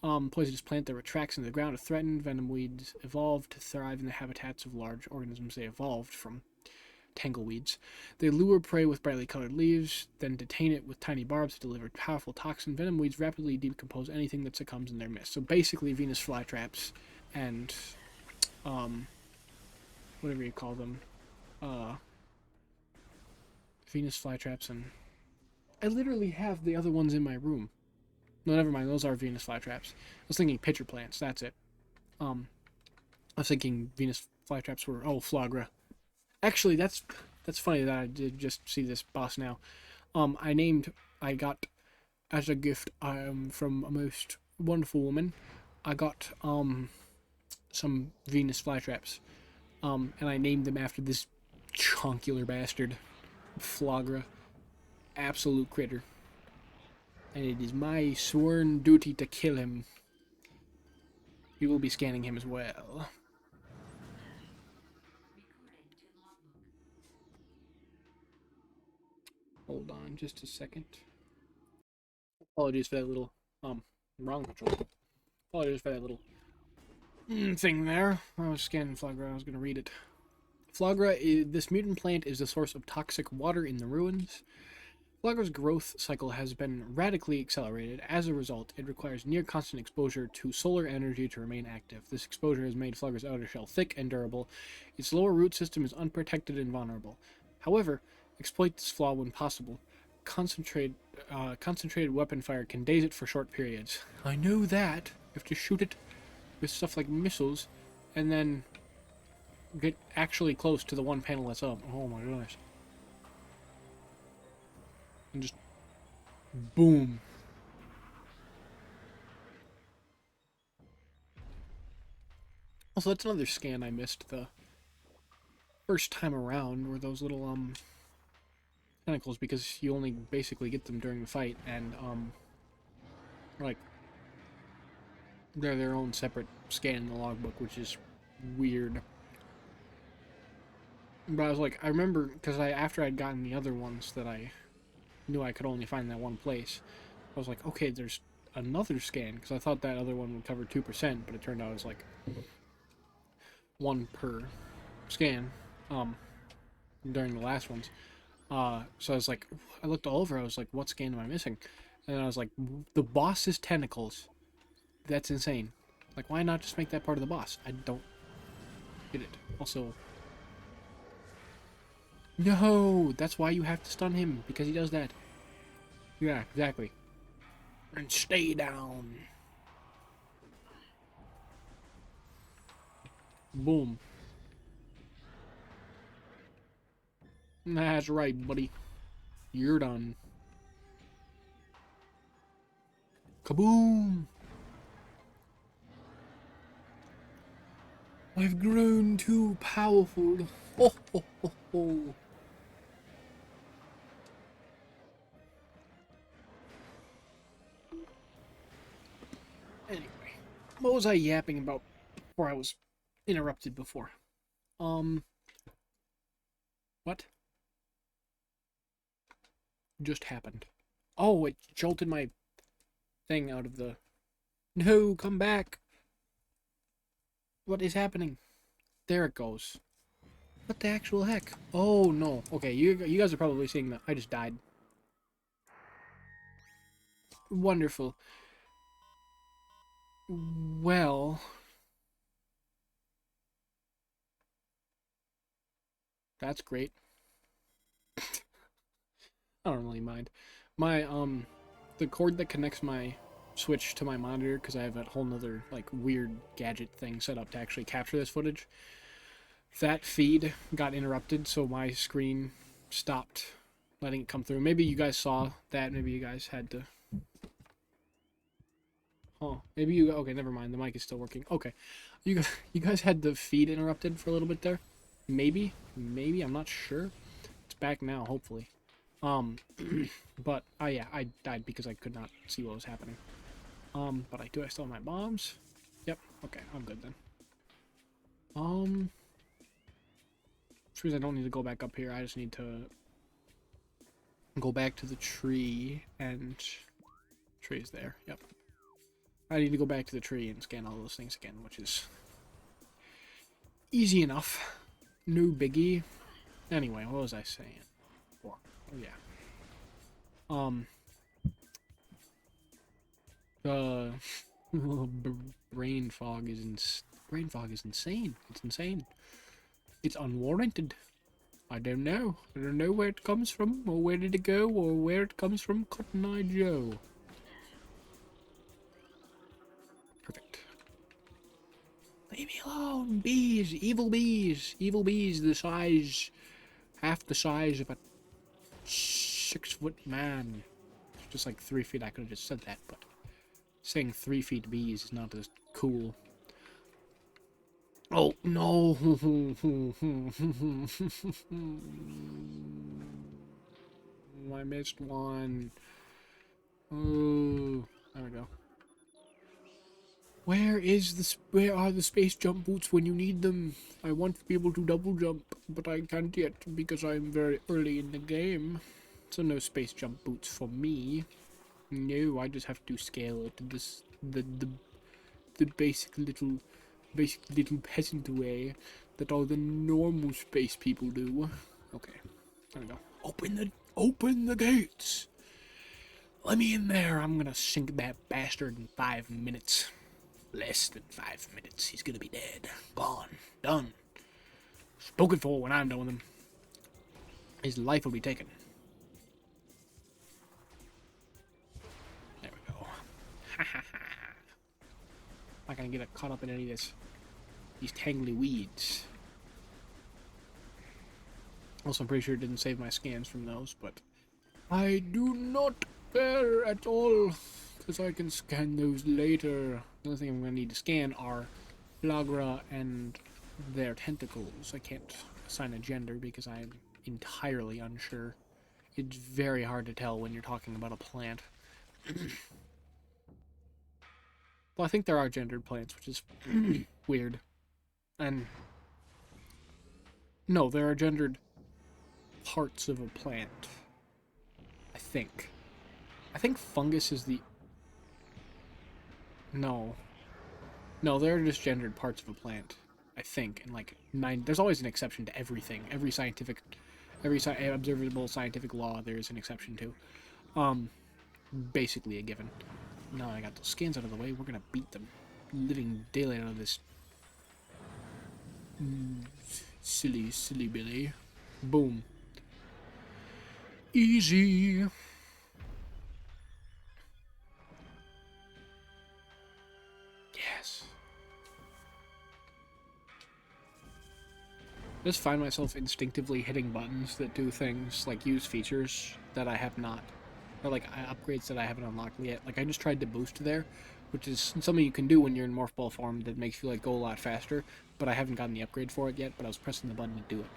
Poisonous plant that retracts into the ground if threatened. Venomweeds evolved to thrive in the habitats of large organisms they evolved from. Tangleweeds. They lure prey with brightly colored leaves, then detain it with tiny barbs to deliver powerful toxin. Venomweeds rapidly decompose anything that succumbs in their midst. So basically, Venus flytraps and whatever you call them, Venus flytraps, and I literally have the other ones in my room. No, never mind. Those are Venus flytraps. I was thinking pitcher plants. That's it. I was thinking Venus flytraps were Flagra. Actually, that's funny that I did just see this boss now. I got as a gift from a most wonderful woman. I got some Venus flytraps. And I named them after this chonkular bastard, Flagra. Absolute critter. and it is my sworn duty to kill him. We will be scanning him as well. Hold on just a second. Apologies for that little, wrong control. Apologies for that little thing there. I was scanning Flagra, I was going to read it. Flagra, this mutant plant is the source of toxic water in the ruins. Flagra's growth cycle has been radically accelerated. As a result, it requires near constant exposure to solar energy to remain active. This exposure has made Flagra's outer shell thick and durable. Its lower root system is unprotected and vulnerable. However, exploit this flaw when possible. Concentrated weapon fire can daze it for short periods. I know that. You have to shoot it with stuff like missiles, and then get actually close to the one panel that's up. Oh my gosh. And just boom. Also, that's another scan I missed the first time around, were those little tentacles, because you only basically get them during the fight, and like they're their own separate scan in the logbook, which is weird. But I was like, I remember, because after I'd gotten the other ones that I knew I could only find that one place, I was like, okay, there's another scan, because I thought that other one would cover 2%, but it turned out it was like 1 per scan during the last ones. So I was like, I looked all over, I was like, what scan am I missing? And I was like, the boss's tentacles. That's insane. Like, why not just make that part of the boss? I don't get it. Also, no, that's why you have to stun him, because he does that. Yeah, exactly. And stay down. Boom. That's right, buddy. You're done. Kaboom! I've grown too powerful. Ho ho ho ho. Anyway, what was I yapping about before I was interrupted before? What just happened? Oh, it jolted my thing out of the... No, come back! What is happening? There it goes. What the actual heck? Oh, no. Okay, you guys are probably seeing that. I just died. Wonderful. Well... That's great. I don't really mind. My, the cord that connects my Switch to my monitor, because I have a whole nother, like, weird gadget thing set up to actually capture this footage, that feed got interrupted, so my screen stopped letting it come through. Maybe you guys saw that. Maybe you guys had to... Oh, maybe you... Okay, never mind. The mic is still working. Okay. You guys had the feed interrupted for a little bit there? Maybe? Maybe? I'm not sure. It's back now, hopefully. But, yeah, I died because I could not see what was happening. But I still have my bombs? Yep. Okay, I'm good then. Which means I don't need to go back up here. I just need to go back to the tree, and tree's there. Yep. I need to go back to the tree and scan all those things again, which is easy enough. No biggie. Anyway, what was I saying? Oh, yeah. Brain fog is insane. It's insane. It's unwarranted. I don't know. I don't know where it comes from, or where did it go, or where it comes from. Cotton Eye Joe. Perfect. Leave me alone, bees, evil bees, the size, half the size of a 6-foot man. Just like 3 feet. I could have just said that, but saying 3 feet bees is not as cool. Oh no! I missed one. Oh, there we go. Where are the space jump boots when you need them? I want to be able to double jump, but I can't yet because I'm very early in the game. So no space jump boots for me. No, I just have to scale it the basic little peasant way that all the normal space people do. Okay, there we go. Open the gates. Let me in there. I'm gonna sink that bastard in 5 minutes. Less than 5 minutes. He's gonna be dead. Gone. Done. Spoken for when I'm done with him. His life will be taken. There we go. Ha ha ha. Not gonna get caught up in any of these tangly weeds. Also, I'm pretty sure it didn't save my scans from those, but I do not care at all, because I can scan those later. The only thing I'm going to need to scan are Flagra and their tentacles. I can't assign a gender because I'm entirely unsure. It's very hard to tell when you're talking about a plant. Well, I think there are gendered plants, which is weird. And no, there are gendered parts of a plant. I think. I think fungus is the... No. No, there are just gendered parts of a plant. I think. And like, there's always an exception to everything. Every observable scientific law there is an exception to. Basically a given. Now I got those scans out of the way, we're gonna beat the living daylight out of this silly Billy. Boom. Easy. Yes. I just find myself instinctively hitting buttons that do things, like use features that I have not, or like upgrades that I haven't unlocked yet. Like I just tried to boost there, which is something you can do when you're in Morph Ball form that makes you like go a lot faster, but I haven't gotten the upgrade for it yet, but I was pressing the button to do it.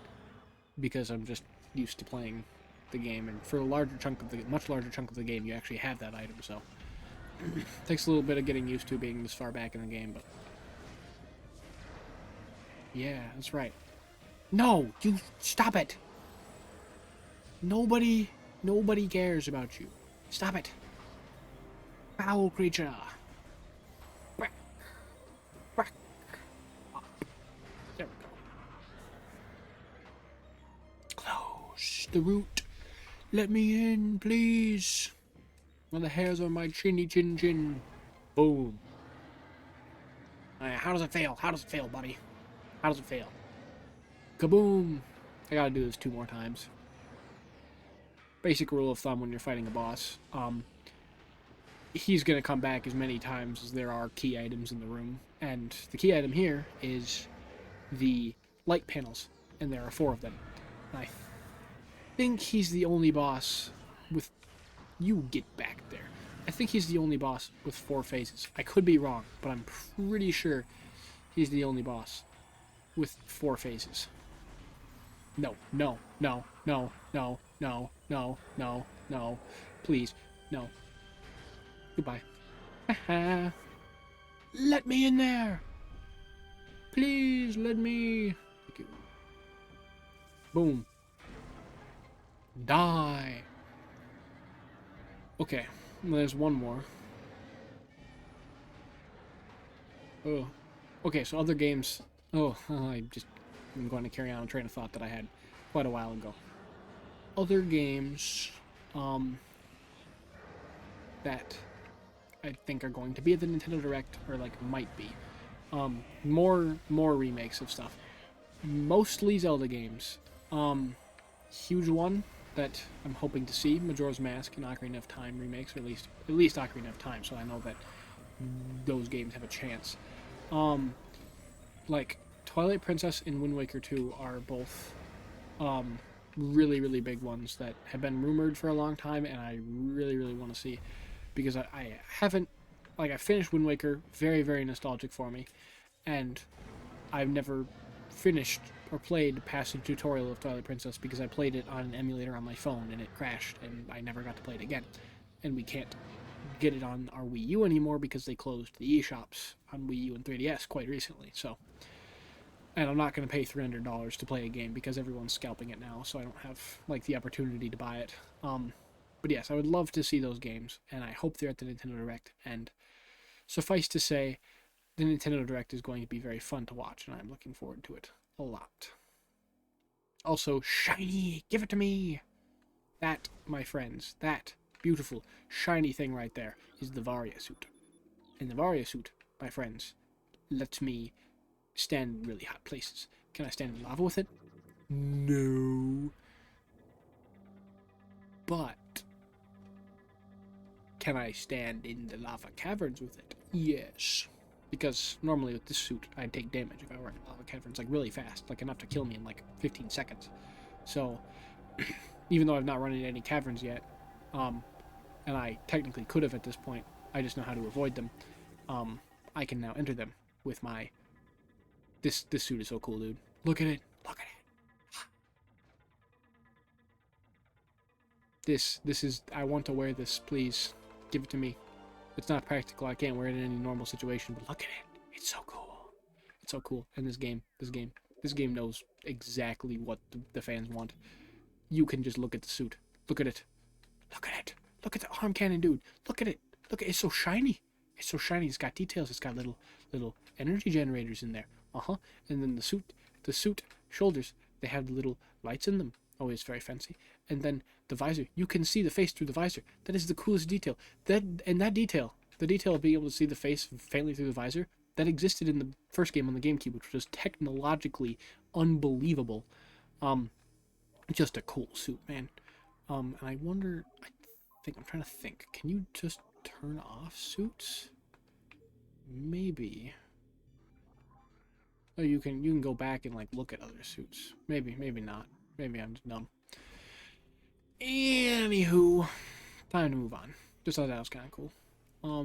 Because I'm just used to playing the game, and for a much larger chunk of the game, you actually have that item, so it takes a little bit of getting used to being this far back in the game, but yeah, that's right. No, you stop it. Nobody cares about you. Stop it. Foul creature. Quack. Quack. There we go. Close the route. Let me in, please. On the hairs of my chinny chin chin. Boom. How does it fail? How does it fail, buddy? How does it fail? Kaboom. I gotta do this 2 more times. Basic rule of thumb when you're fighting a boss. He's gonna come back as many times as there are key items in the room. And the key item here is the light panels. And there are 4 of them. I think he's the only boss with... You get back there. I think he's the only boss with 4 phases. I could be wrong, but I'm pretty sure he's the only boss with 4 phases. No, no, no, no, no, no, no, no, no. Please, no. Goodbye. Let me in there! Please, let me... Thank you. Boom. Die! Okay, there's one more. Oh. Okay, so other games... Oh, I'm going to carry on a train of thought that I had quite a while ago. Other games, that I think are going to be at the Nintendo Direct, or like might be. More remakes of stuff. Mostly Zelda games. Huge one that I'm hoping to see, Majora's Mask and Ocarina of Time remakes, or at least Ocarina of Time, so I know that those games have a chance. Like Twilight Princess and Wind Waker 2 are both really big ones that have been rumored for a long time, and I really want to see, because I haven't, like, I finished Wind Waker, very nostalgic for me, and I've never finished or played past the tutorial of Twilight Princess because I played it on an emulator on my phone and it crashed and I never got to play it again, and we can't get it on our Wii U anymore because they closed the eShops on Wii U and 3DS quite recently. So, and I'm not going to pay $300 to play a game because everyone's scalping it now, so I don't have like the opportunity to buy it. But yes, I would love to see those games, and I hope they're at the Nintendo Direct. And suffice to say, the Nintendo Direct is going to be very fun to watch, and I'm looking forward to it a lot. Also, shiny! Give it to me! That, my friends, that beautiful, shiny thing right there is the Varia suit. And the Varia suit, my friends, lets me stand in really hot places. Can I stand in lava with it? No. But can I stand in the lava caverns with it? Yes. Because normally with this suit, I'd take damage if I were in lava caverns, like really fast, like enough to kill me in like 15 seconds. So, even though I've not run into any caverns yet, and I technically could have at this point, I just know how to avoid them. I can now enter them with my. This suit is so cool, dude. Look at it. Look at it. This is. I want to wear this. Please, give it to me. It's not practical. I can't wear it in any normal situation. But look at it. It's so cool. It's so cool. And this game knows exactly what the fans want. You can just look at the suit. Look at it. Look at it. Look at the arm cannon, dude. Look at it. Look at it. It's so shiny. It's so shiny. It's got details. It's got little energy generators in there. And then the suit shoulders, they have the little lights in them. Oh, it's very fancy. And then the visor, you can see the face through the visor. That is the coolest detail. That detail, the detail of being able to see the face faintly through the visor, that existed in the first game on the GameCube, which was technologically unbelievable. Just a cool suit, man. And I wonder, I'm trying to think. Can you just turn off suits? Maybe. Oh, you can go back and like look at other suits. Maybe not. Maybe I'm just dumb. Anywho, time to move on. Just thought that was kind of cool. Let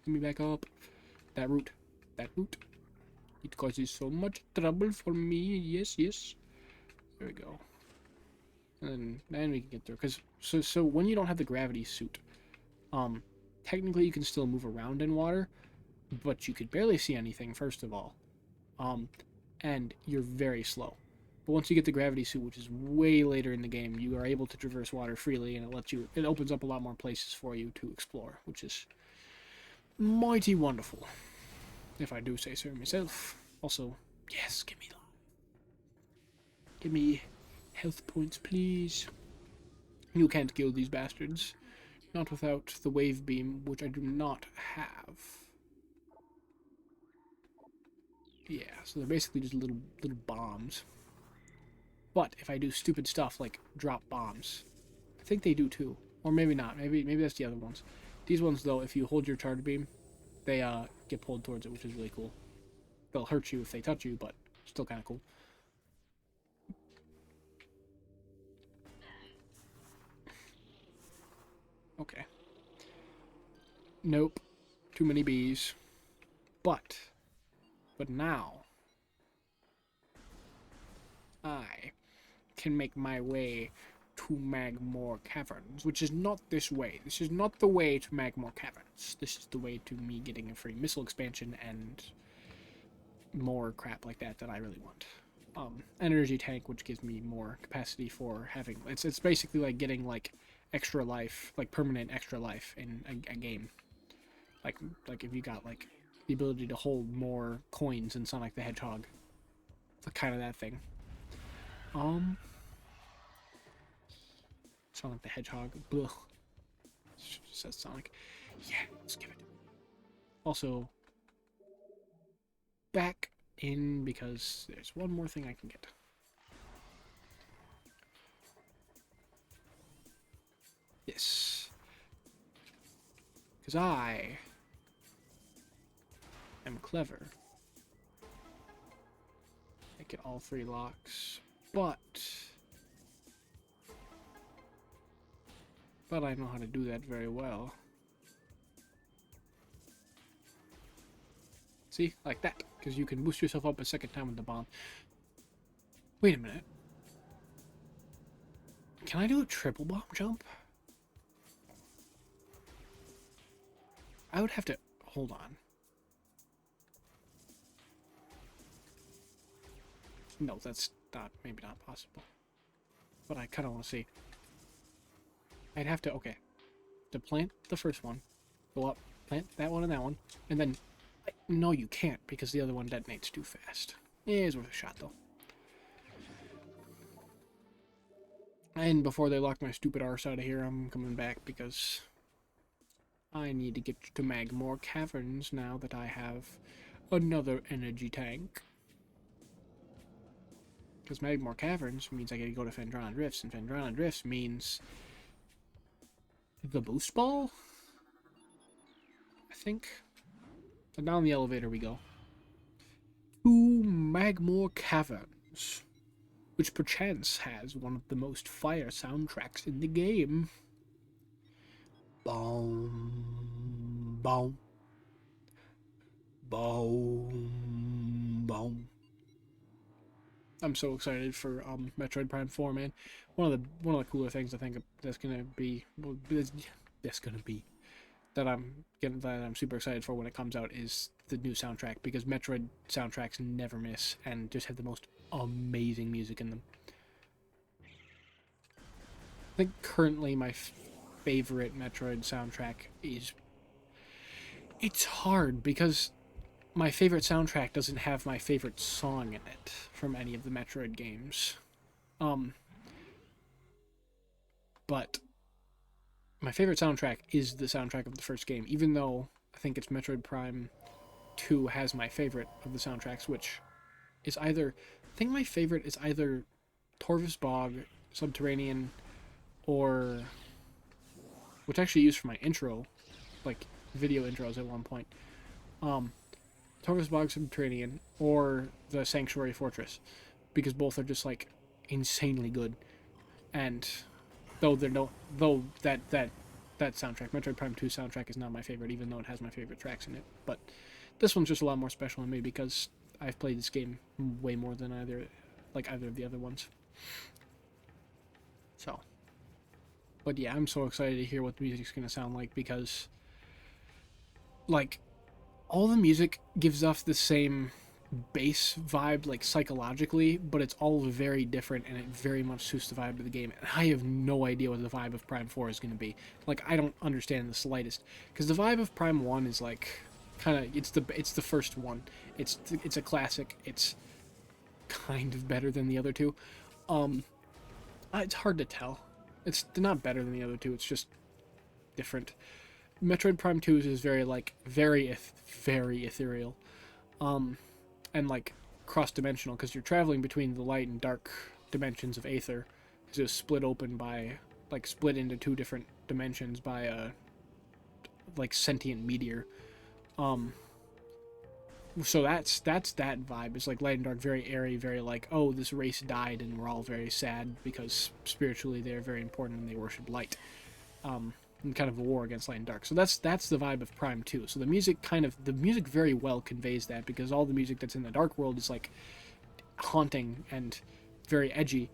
me back up. That route. It causes so much trouble for me. Yes. There we go. And then we can get through. Cause so when you don't have the gravity suit, technically you can still move around in water, but you could barely see anything, first of all. And you're very slow. But once you get the gravity suit, which is way later in the game, you are able to traverse water freely, and it opens up a lot more places for you to explore, which is mighty wonderful, if I do say so myself. Also, yes, give me health points, please. You can't kill these bastards. Not without the wave beam, which I do not have. Yeah, so they're basically just little bombs. But if I do stupid stuff like drop bombs, I think they do too. Or maybe not. Maybe that's the other ones. These ones, though, if you hold your charge beam, they get pulled towards it, which is really cool. They'll hurt you if they touch you, but still kind of cool. Okay. Nope. Too many bees. But now, I can make my way to Magmore Caverns, which is not this way. This is not the way to Magmore Caverns. This is the way to me getting a free missile expansion and more crap like that I really want. Energy tank, which gives me more capacity for having... It's basically like getting, like, extra life, like permanent extra life in a game. Like if you got, like, the ability to hold more coins in Sonic the Hedgehog. It's kind of that thing. Sonic the Hedgehog. Ugh. Says Sonic. Yeah, let's give it. Also, back in because there's one more thing I can get. Yes. Because I am clever. I get all 3 locks, but I know how to do that very well. See? Like that. Because you can boost yourself up a second time with the bomb. Wait a minute. Can I do a triple bomb jump? I would have to... Hold on. No, that's not... Maybe not possible. But I kind of want to see. I'd have to... Okay. To plant the first one. Go up. Plant that one, and then... No, you can't, because the other one detonates too fast. It's worth a shot, though. And before they lock my stupid arse out of here, I'm coming back, because... I need to get to Magmore Caverns now that I have another energy tank. Because Magmore Caverns means I gotta go to Phendrana Drifts, and Phendrana Drifts means the boost ball? I think. And down the elevator we go. To Magmore Caverns, which perchance has one of the most fire soundtracks in the game. Boom, boom, boom, boom. I'm so excited for Metroid Prime 4, man. One of the cooler things I think that's gonna be that I'm super excited for when it comes out is the new soundtrack, because Metroid soundtracks never miss and just have the most amazing music in them. I think currently my favorite Metroid soundtrack is... It's hard because my favorite soundtrack doesn't have my favorite song in it from any of the Metroid games. But my favorite soundtrack is the soundtrack of the first game, even though I think it's Metroid Prime 2 has my favorite of the soundtracks, which is either... I think my favorite is either Torvus Bog, Subterranean, or... which I actually used for my intro, like video intros at one point. Torvus Bog, Subterranean, or the Sanctuary Fortress, because both are just like insanely good. And though that soundtrack, Metroid Prime 2 soundtrack, is not my favorite, even though it has my favorite tracks in it. But this one's just a lot more special to me because I've played this game way more than either of the other ones. So, but yeah, I'm so excited to hear what the music's gonna sound like, because like all the music gives off the same bass vibe, like psychologically, but it's all very different, and it very much suits the vibe of the game. And I have no idea what the vibe of Prime 4 is going to be. Like, I don't understand the slightest, because the vibe of Prime 1 is like kind of it's the first one. It's a classic. It's kind of better than the other two. It's hard to tell. They're not better than the other two. It's just different. Metroid Prime 2 is very ethereal. And like cross-dimensional, because you're traveling between the light and dark dimensions of Aether. It's just split into two different dimensions by a sentient meteor. So that's that vibe. It's like light and dark, very airy, very like, oh, this race died and we're all very sad because spiritually they're very important and they worship light. And kind of a war against light and dark. So that's the vibe of Prime 2. So the music very well conveys that, because all the music that's in the dark world is like haunting and very edgy,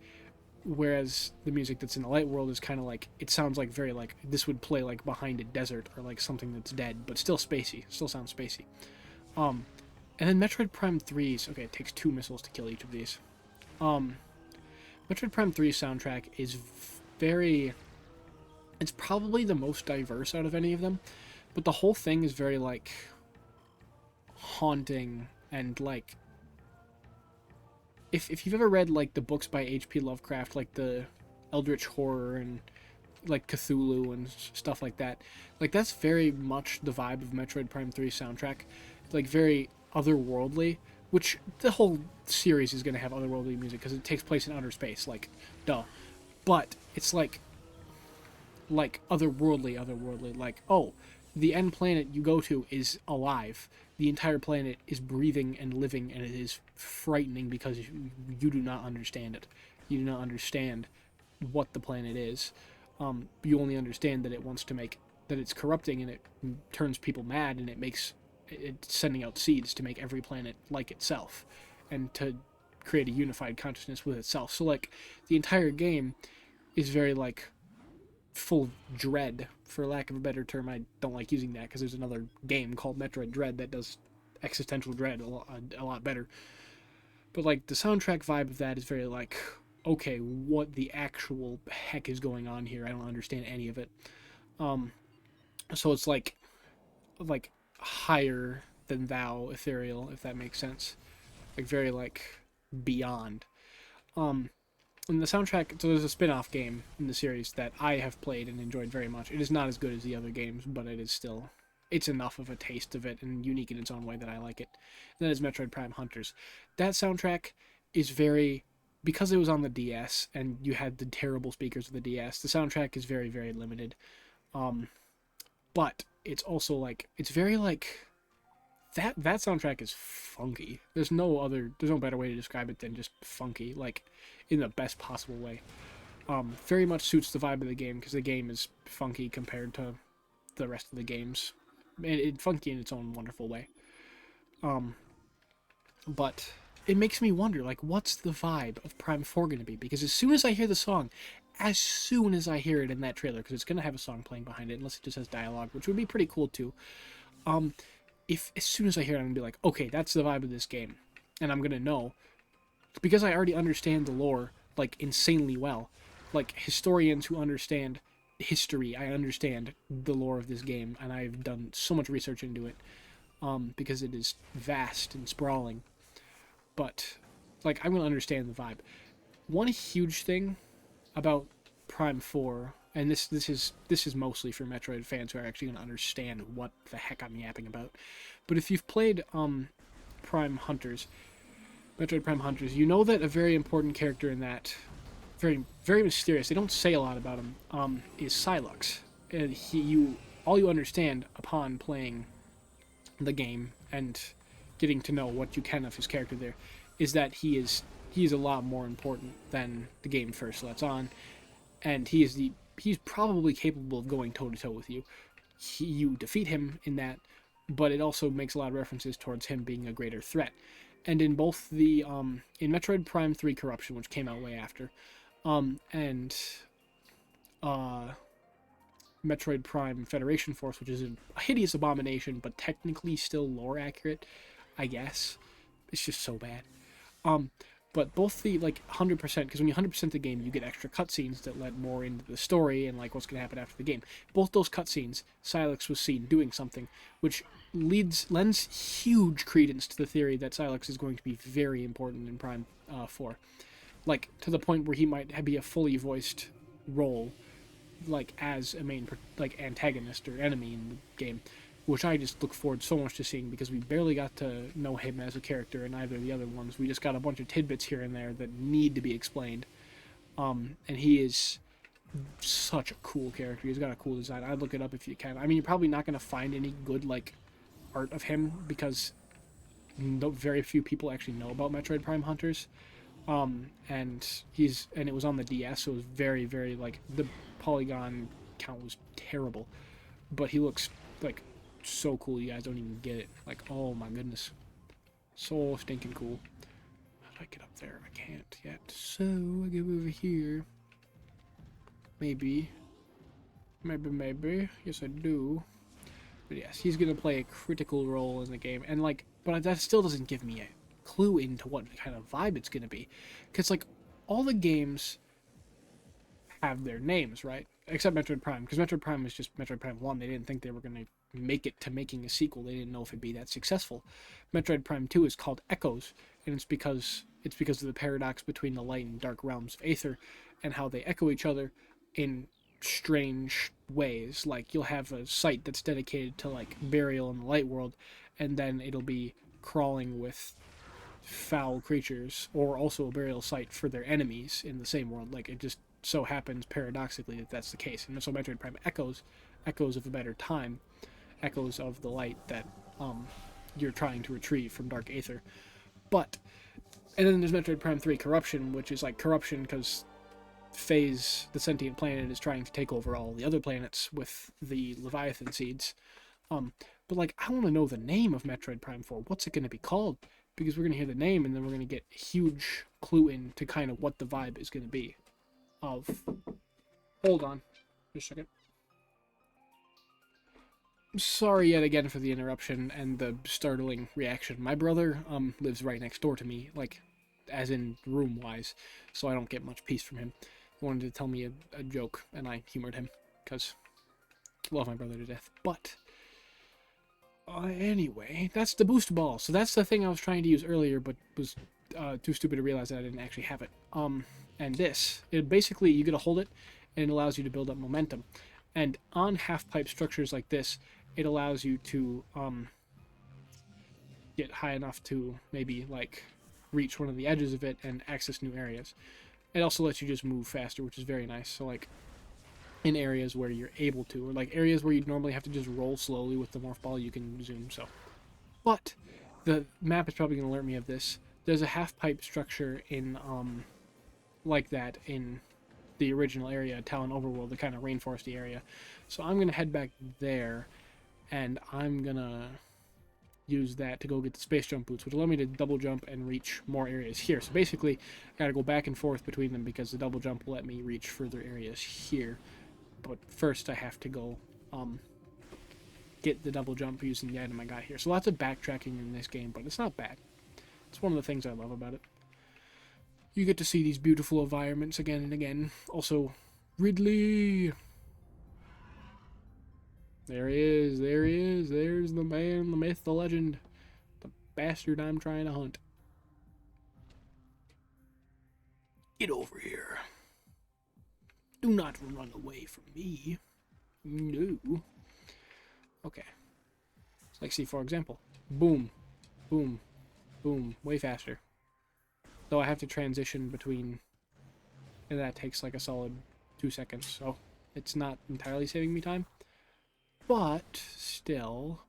whereas the music that's in the light world is kind of like, it sounds like very like this would play like behind a desert or like something that's dead, but still spacey. Still sounds spacey. And then Metroid Prime 3's, okay, it takes 2 missiles to kill each of these. Metroid Prime 3's soundtrack is very... It's probably the most diverse out of any of them, but the whole thing is very, like, haunting, and, like, if you've ever read, like, the books by H.P. Lovecraft, like the Eldritch Horror and, like, Cthulhu and stuff like that, like, that's very much the vibe of Metroid Prime 3's soundtrack. It's, like, very otherworldly, which the whole series is going to have otherworldly music, because it takes place in outer space, like, duh. But it's, like otherworldly, like, oh, the end planet you go to is alive. The entire planet is breathing and living, and it is frightening because you do not understand it. You do not understand what the planet is. You only understand that that it's corrupting, and it turns people mad, and it's sending out seeds to make every planet like itself, and to create a unified consciousness with itself. So, like, the entire game is very like full of dread, for lack of a better term. I don't like using that because there's another game called Metroid Dread that does existential dread a lot better. But like the soundtrack vibe of that is very like, okay, what the actual heck is going on here? I don't understand any of it. Um, so it's like higher than thou ethereal, if that makes sense. Like very like beyond. Um, and the soundtrack, so there's a spin-off game in the series that I have played and enjoyed very much. It is not as good as the other games, but it is still, it's enough of a taste of it and unique in its own way that I like it. And that is Metroid Prime Hunters. That soundtrack is very, because it was on the DS and you had the terrible speakers of the DS, the soundtrack is very, very limited. Um, but it's also like, it's very like, that soundtrack is funky. There's no better way to describe it than just funky, like in the best possible way. Very much suits the vibe of the game because the game is funky compared to the rest of the games. It's funky in its own wonderful way. Um, but it makes me wonder, like, what's the vibe of Prime 4 going to be? Because as soon as I hear the song, as soon as I hear it in that trailer, because it's going to have a song playing behind it, unless it just has dialogue, which would be pretty cool too. Um, if as soon as I hear it, I'm gonna be like, okay, that's the vibe of this game, and I'm gonna know because I already understand the lore like insanely well. Like historians who understand history, I understand the lore of this game, and I've done so much research into it because it is vast and sprawling. But like, I'm gonna understand the vibe. One huge thing about Prime 4, and this is mostly for Metroid fans who are actually going to understand what the heck I'm yapping about. But if you've played Prime Hunters, Metroid Prime Hunters, you know that a very important character in that, very very mysterious. They don't say a lot about him. Is Silux, and all you understand upon playing the game and getting to know what you can of his character there is that he is a lot more important than the game first lets on, and he's probably capable of going toe to toe with you. You defeat him in that, but it also makes a lot of references towards him being a greater threat. And in both the in Metroid Prime 3 Corruption, which came out way after, and uh, Metroid Prime Federation Force, which is a hideous abomination, but technically still lore accurate, I guess. It's just so bad. Um, but both the like 100%, because when you 100% the game, you get extra cutscenes that let more into the story and like what's going to happen after the game. Both those cutscenes, Silex was seen doing something, which lends huge credence to the theory that Silex is going to be very important in Prime 4, like to the point where he might be a fully voiced role, like as a main like antagonist or enemy in the game, which I just look forward so much to seeing because we barely got to know him as a character in either of the other ones. We just got a bunch of tidbits here and there that need to be explained. And he is such a cool character. He's got a cool design. I'd look it up if you can. I mean, you're probably not going to find any good like art of him because very few people actually know about Metroid Prime Hunters. And it was on the DS, so it was very, very like the polygon count was terrible, but he looks like so cool. You guys don't even get it. Like, oh my goodness, so stinking cool. How do I get up there? I can't yet. So I go over here. Maybe. Yes, I do. But yes, he's gonna play a critical role in the game, and like, but that still doesn't give me a clue into what kind of vibe it's gonna be, because like all the games have their names, right? Except Metroid Prime, because Metroid Prime was just Metroid Prime 1. They didn't think they were going to make it to making a sequel. They didn't know if it'd be that successful. Metroid Prime 2 is called Echoes, and it's because of the paradox between the light and dark realms of Aether and how they echo each other in strange ways. Like you'll have a site that's dedicated to like burial in the light world, and then it'll be crawling with foul creatures, or also a burial site for their enemies in the same world. Like it just so happens paradoxically that that's the case. And so Metroid Prime echoes of a better time, echoes of the light that you're trying to retrieve from Dark Aether. But and then there's Metroid Prime 3 Corruption, which is like corruption because Phase, the sentient planet, is trying to take over all the other planets with the Leviathan seeds. But like I want to know the name of Metroid Prime 4. What's it going to be called? Because we're going to hear the name and then we're going to get a huge clue into kind of what the vibe is going to be of Hold on. Just a second. Sorry yet again for the interruption and the startling reaction. My brother lives right next door to me, like, as in room-wise, so I don't get much peace from him. He wanted to tell me a joke, and I humored him, because I love my brother to death. But, anyway, that's the boost ball. So that's the thing I was trying to use earlier, but was too stupid to realize that I didn't actually have it. And this, it basically, you get to hold it, and it allows you to build up momentum. And on half-pipe structures like this, it allows you to get high enough to maybe, like, reach one of the edges of it and access new areas. It also lets you just move faster, which is very nice. So, like, in areas where you're able to, or, like, areas where you'd normally have to just roll slowly with the morph ball, you can zoom, so. But, the map is probably going to alert me of this. There's a half-pipe structure in, like that in the original area, Talon Overworld, the kind of rainforesty area. So I'm going to head back there, and I'm going to use that to go get the space jump boots, which allow me to double jump and reach more areas here. So basically, I got to go back and forth between them because the double jump will let me reach further areas here. But first I have to go get the double jump using the item I got here. So lots of backtracking in this game, but it's not bad. It's one of the things I love about it. You get to see these beautiful environments again and again. Also, Ridley! There he is, there he is, there's the man, the myth, the legend. The bastard I'm trying to hunt. Get over here. Do not run away from me. No. Okay. It's like, see, for example. Boom. Boom. Boom. Way faster. Though I have to transition between, and that takes like a solid 2 seconds, so it's not entirely saving me time. But, still,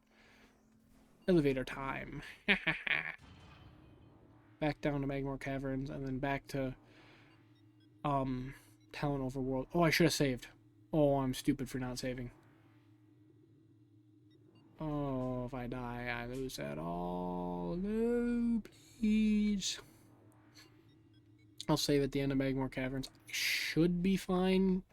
elevator time. Back down to Magmore Caverns, and then back to, Talon Overworld. Oh, I should have saved. Oh, I'm stupid for not saving. Oh, if I die, I lose it all. No, please. I'll save at the end of Magmore Caverns. I should be fine.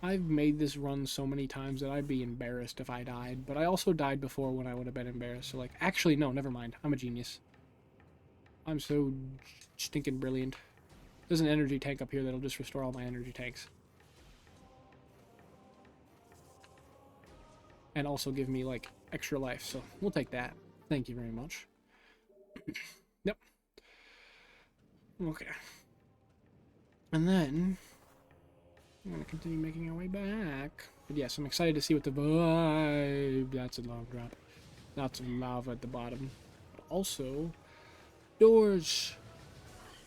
I've made this run so many times that I'd be embarrassed if I died. But I also died before when I would have been embarrassed. So, like, actually, no, never mind. I'm a genius. I'm so stinking brilliant. There's an energy tank up here that'll just restore all my energy tanks. And also give me, like, extra life. So, we'll take that. Thank you very much. Yep. Okay. And then I'm going to continue making our way back. But yes, I'm excited to see what the vibe... That's a long drop. Lots of lava at the bottom. But also, doors.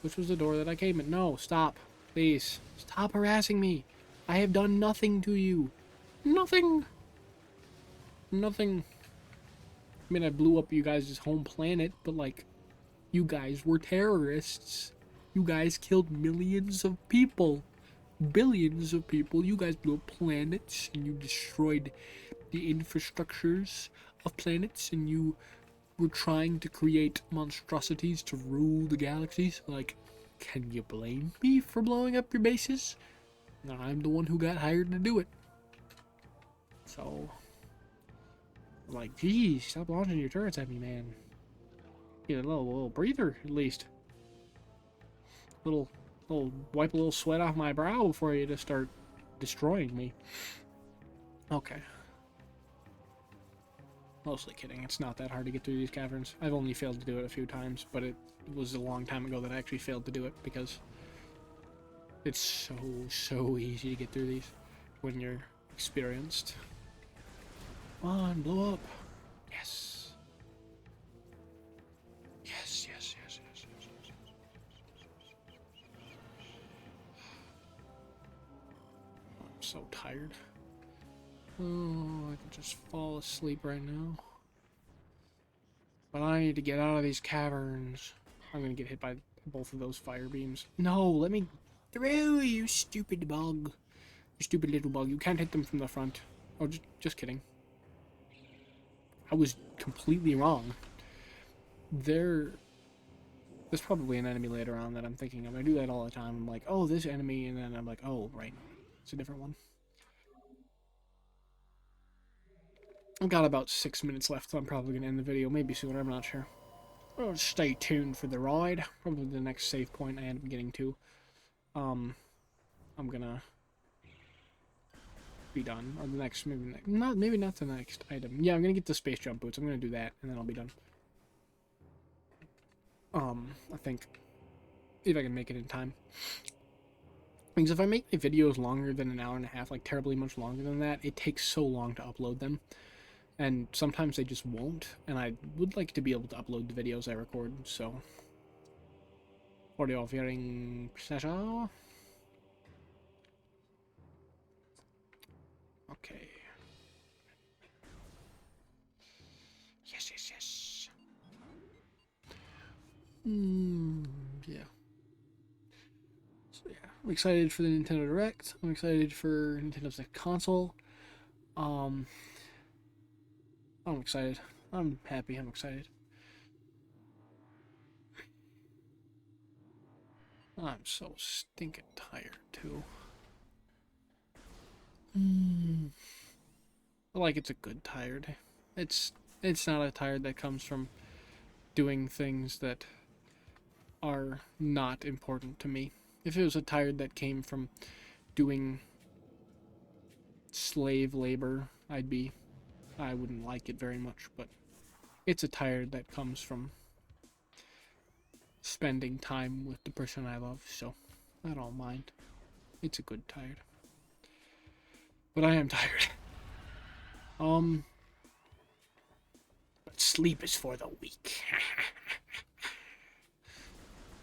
Which was the door that I came in. No, stop. Please. Stop harassing me. I have done nothing to you. Nothing. Nothing. I mean, I blew up you guys' home planet, but, like, you guys were terrorists. You guys killed millions of people. Billions of people. You guys blew up planets, and you destroyed the infrastructures of planets, and you were trying to create monstrosities to rule the galaxies. Like, can you blame me for blowing up your bases? I'm the one who got hired to do it. So, like, geez, stop launching your turrets at me, man. Get a little breather, at least. Little wipe a little sweat off my brow before you just start destroying me. Okay. Mostly kidding. It's not that hard to get through these caverns. I've only failed to do it a few times, but it was a long time ago that I actually failed to do it because it's so easy to get through these when you're experienced. Come on, blow up. Yes. Yes, yes, yes, yes, yes, yes. I'm so tired. Oh, I could just fall asleep right now. But I need to get out of these caverns. I'm gonna get hit by both of those fire beams. No, let me through, you stupid bug. You stupid little bug. You can't hit them from the front. Oh, just kidding. I was completely wrong. There's probably an enemy later on that I'm thinking of. I do that all the time. I'm like, oh, this enemy, and then I'm like, oh, right. It's a different one. I've got about 6 minutes left, so I'm probably going to end the video. Maybe sooner, I'm not sure. Well, stay tuned for the ride. Probably the next save point I end up getting to. I'm gonna be done. Or the next, maybe not the next item. Yeah, I'm gonna get the space jump boots. I'm gonna do that, and then I'll be done. I think. If I can make it in time. Because if I make my videos longer than an hour and a half, like terribly much longer than that, it takes so long to upload them. And sometimes they just won't, and I would like to be able to upload the videos I record, so... For your viewing pleasure. Okay. Yes, yes, yes. Yeah. So yeah, I'm excited for the Nintendo Direct. I'm excited for Nintendo's next console. I'm excited. I'm happy. I'm excited. I'm so stinking tired too. Like it's a good tired. It's not a tired that comes from doing things that are not important to me. If it was a tired that came from doing slave labor, I wouldn't like it very much, but it's a tired that comes from spending time with the person I love, so I don't mind. It's a good tired. But I am tired. But sleep is for the weak.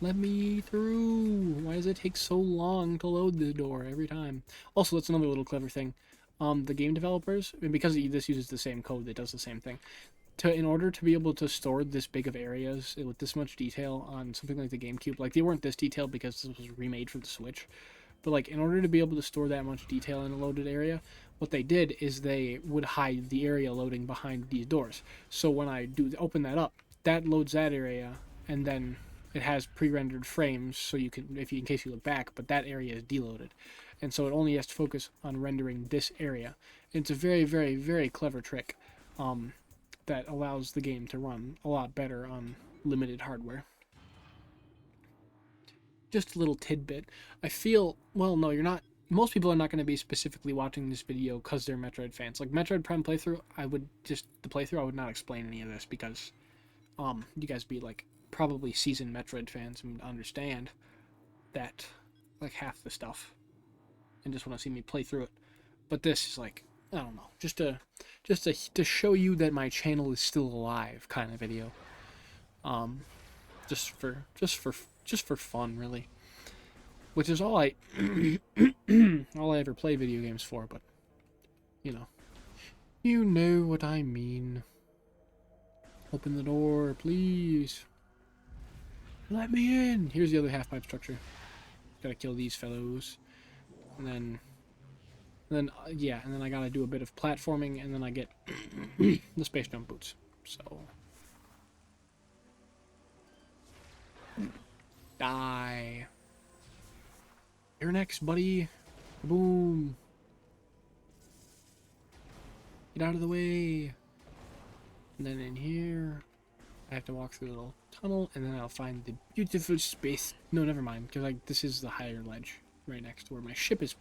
Let me through. Why does it take so long to load the door every time? Also, that's another little clever thing. The game developers, and because this uses the same code that does the same thing, in order to be able to store this big of areas with this much detail on something like the GameCube, like they weren't this detailed because this was remade for the Switch, but like in order to be able to store that much detail in a loaded area, what they did is they would hide the area loading behind these doors. So when I do open that up, that loads that area, and then it has pre-rendered frames, so you can, in case you look back, but that area is deloaded, and so it only has to focus on rendering this area. It's a very, very, very clever trick that allows the game to run a lot better on limited hardware. Just a little tidbit. I feel, well, no, you're not. Most people are not going to be specifically watching this video because they're Metroid fans. Like Metroid Prime playthrough, I would not explain any of this because, you guys be like probably seasoned Metroid fans and understand that, like half the stuff, and just want to see me play through it. But this is like, I don't know, to show you that my channel is still alive kind of video. Just for fun, really. Which is all I all I ever play video games for, but you know what I mean. Open the door, please. Let me in. Here's the other half pipe structure. Gotta kill these fellows, and then yeah, and then I gotta do a bit of platforming, and then I get the space jump boots. So die. You're next, buddy. Boom. Get out of the way. And then in here, I have to walk through a little tunnel, and then I'll find the beautiful space. No, never mind, because like this is the higher ledge right next to where my ship is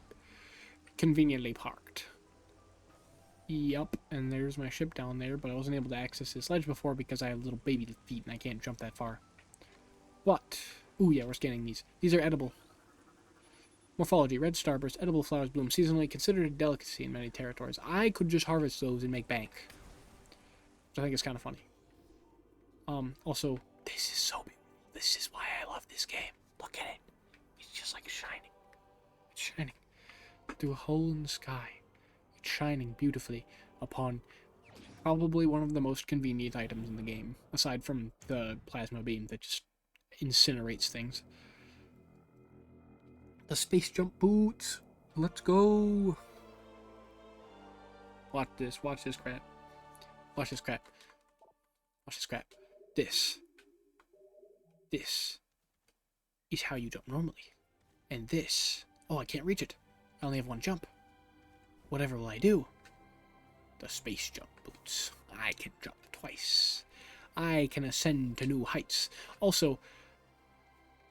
conveniently parked. Yup, and there's my ship down there, but I wasn't able to access this ledge before because I have little baby feet and I can't jump that far. What? Ooh, yeah, we're scanning these. These are edible. Morphology. Red starburst. Edible flowers bloom seasonally. Considered a delicacy in many territories. I could just harvest those and make bank. Which I think is kind of funny. Also, this is so beautiful. This is why I love this game. Look at it. It's just like shining. It's shining through a hole in the sky. It's shining beautifully upon probably one of the most convenient items in the game, aside from the plasma beam that just incinerates things. The space jump boots. Let's go. Watch this. Watch this crap. Watch this crap. Watch this crap. This is how you jump normally. And this. Oh, I can't reach it. I only have one jump. Whatever will I do? The space jump boots. I can jump twice. I can ascend to new heights. Also,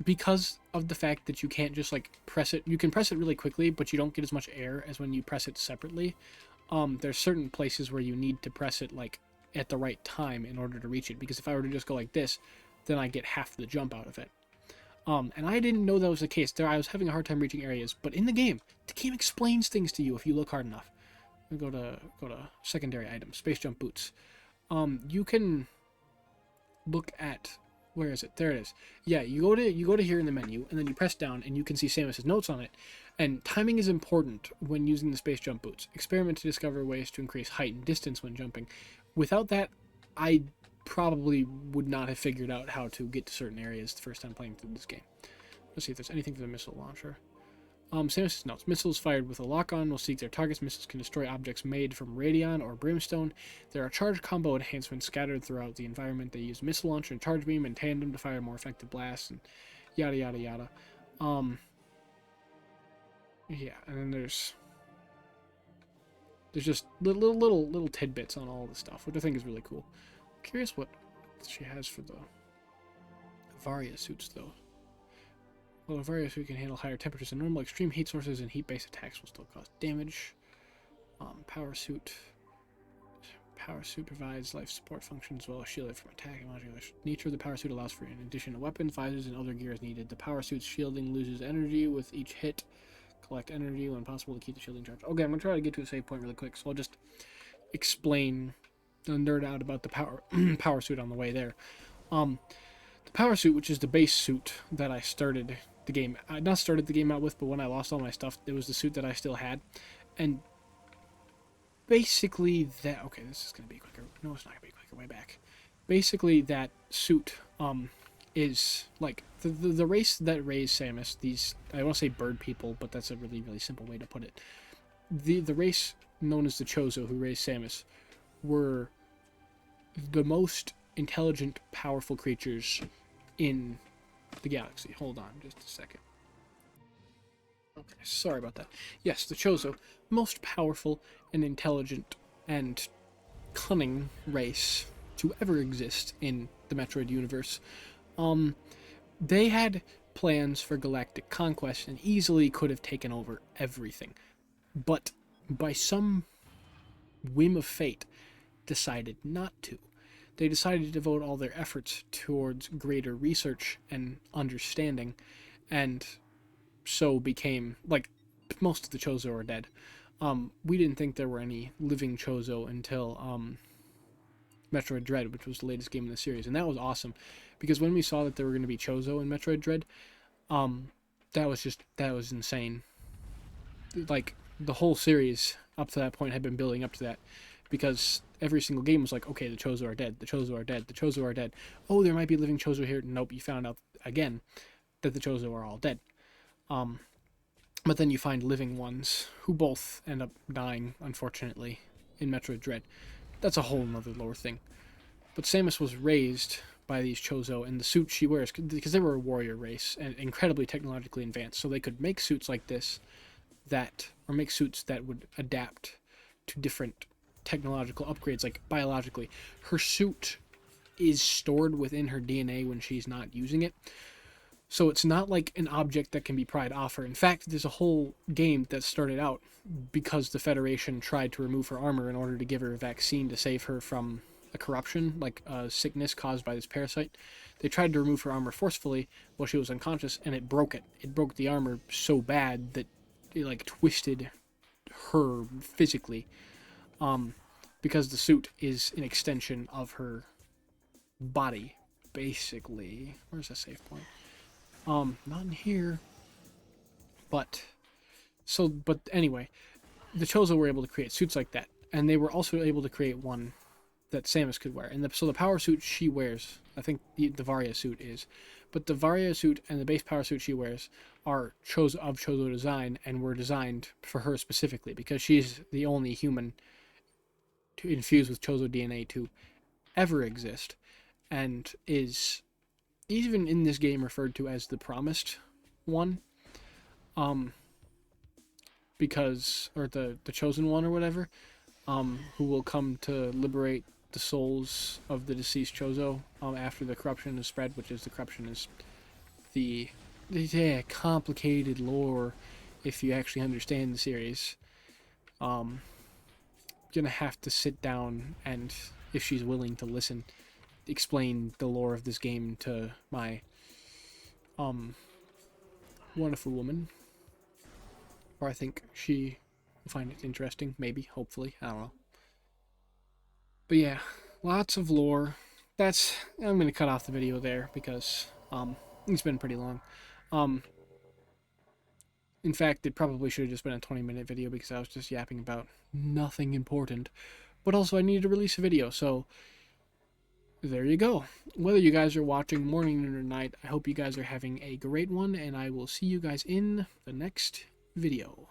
because of the fact that you can't just like press it, you can press it really quickly, but you don't get as much air as when you press it separately. There's certain places where you need to press it like at the right time in order to reach it, because if I were to just go like this, then I get half the jump out of it. And I didn't know that was the case. There, I was having a hard time reaching areas, but in the game explains things to you if you look hard enough. Go to secondary items, space jump boots. You can look at, where is it? There it is. Yeah, you go to here in the menu, and then you press down, and you can see Samus's notes on it. And timing is important when using the space jump boots. Experiment to discover ways to increase height and distance when jumping. Without that, I probably would not have figured out how to get to certain areas the first time playing through this game. Let's see if there's anything for the missile launcher. Samus's notes. Missiles fired with a lock-on will seek their targets. Missiles can destroy objects made from radion or brimstone. There are charge combo enhancements scattered throughout the environment. They use missile launcher and charge beam in tandem to fire more effective blasts, and yada yada yada. Yeah, and then there's just little tidbits on all the stuff, which I think is really cool. I'm curious what she has for the Varia suits, though. Well, a Varia suit can handle higher temperatures than normal. Extreme heat sources and heat-based attacks will still cause damage. Power suit. Power suit provides life support functions as well as shielded from attack. The nature of the power suit allows for, in addition to weapons, visors, and other gear as needed. The power suit's shielding loses energy with each hit. Collect energy when possible to keep the shielding charge. Okay, I'm going to try to get to a save point really quick, so I'll just explain the nerd out about the power suit on the way there. The power suit, which is the base suit that I started the game, not started the game out with, but when I lost all my stuff, it was the suit that I still had. And basically that, okay, this is going to be quicker. No, it's not going to be quicker, way back. Basically that suit, is like the race that raised Samus, these, I want to say bird people, but that's a really simple way to put it. The race known as the Chozo who raised Samus were the most intelligent, powerful creatures in the galaxy. Hold on just a second. Okay, sorry about that. Yes, the Chozo, most powerful and intelligent and cunning race to ever exist in the Metroid universe. They had plans for galactic conquest and easily could have taken over everything, but by some whim of fate, decided not to. They decided to devote all their efforts towards greater research and understanding, and so became, like, most of the Chozo are dead. We didn't think there were any living Chozo until Metroid Dread, which was the latest game in the series, and that was awesome, because when we saw that there were going to be Chozo in Metroid Dread, that was insane. Like, the whole series up to that point had been building up to that, because every single game was like, okay, the Chozo are dead, the Chozo are dead, the Chozo are dead. Oh, there might be living Chozo here. Nope, you found out again that the Chozo are all dead. But then you find living ones who both end up dying, unfortunately, in Metroid Dread. That's a whole nother lore thing. But Samus was raised by these Chozo, and the suit she wears, because they were a warrior race and incredibly technologically advanced, so they could make suits like this or make suits that would adapt to different technological upgrades, like biologically. Her suit is stored within her DNA when she's not using it. So it's not like an object that can be pried off her. In fact, there's a whole game that started out because the Federation tried to remove her armor in order to give her a vaccine to save her from a corruption, like a sickness caused by this parasite. They tried to remove her armor forcefully while she was unconscious, and it broke it. It broke the armor so bad that it, like, twisted her physically. Because the suit is an extension of her body, basically. Where's that save point? Not in here. But anyway, the Chozo were able to create suits like that, and they were also able to create one that Samus could wear. And so the power suit she wears, I think the Varia suit is, but the Varia suit and the base power suit she wears are Chozo design, and were designed for her specifically, because she's the only human to infuse with Chozo DNA to ever exist, and is even in this game referred to as the promised one, because, or the chosen one or whatever, who will come to liberate the souls of the deceased Chozo after the corruption is spread, which is the corruption is the complicated lore if you actually understand the series. Gonna have to sit down and, if she's willing to listen, explain the lore of this game to my wonderful woman. Or I think she will find it interesting, maybe, hopefully, I don't know. But yeah, lots of lore. I'm gonna cut off the video there because it's been pretty long. In fact, it probably should have just been a 20-minute video because I was just yapping about nothing important. But also, I needed to release a video, so there you go. Whether you guys are watching morning or night, I hope you guys are having a great one, and I will see you guys in the next video.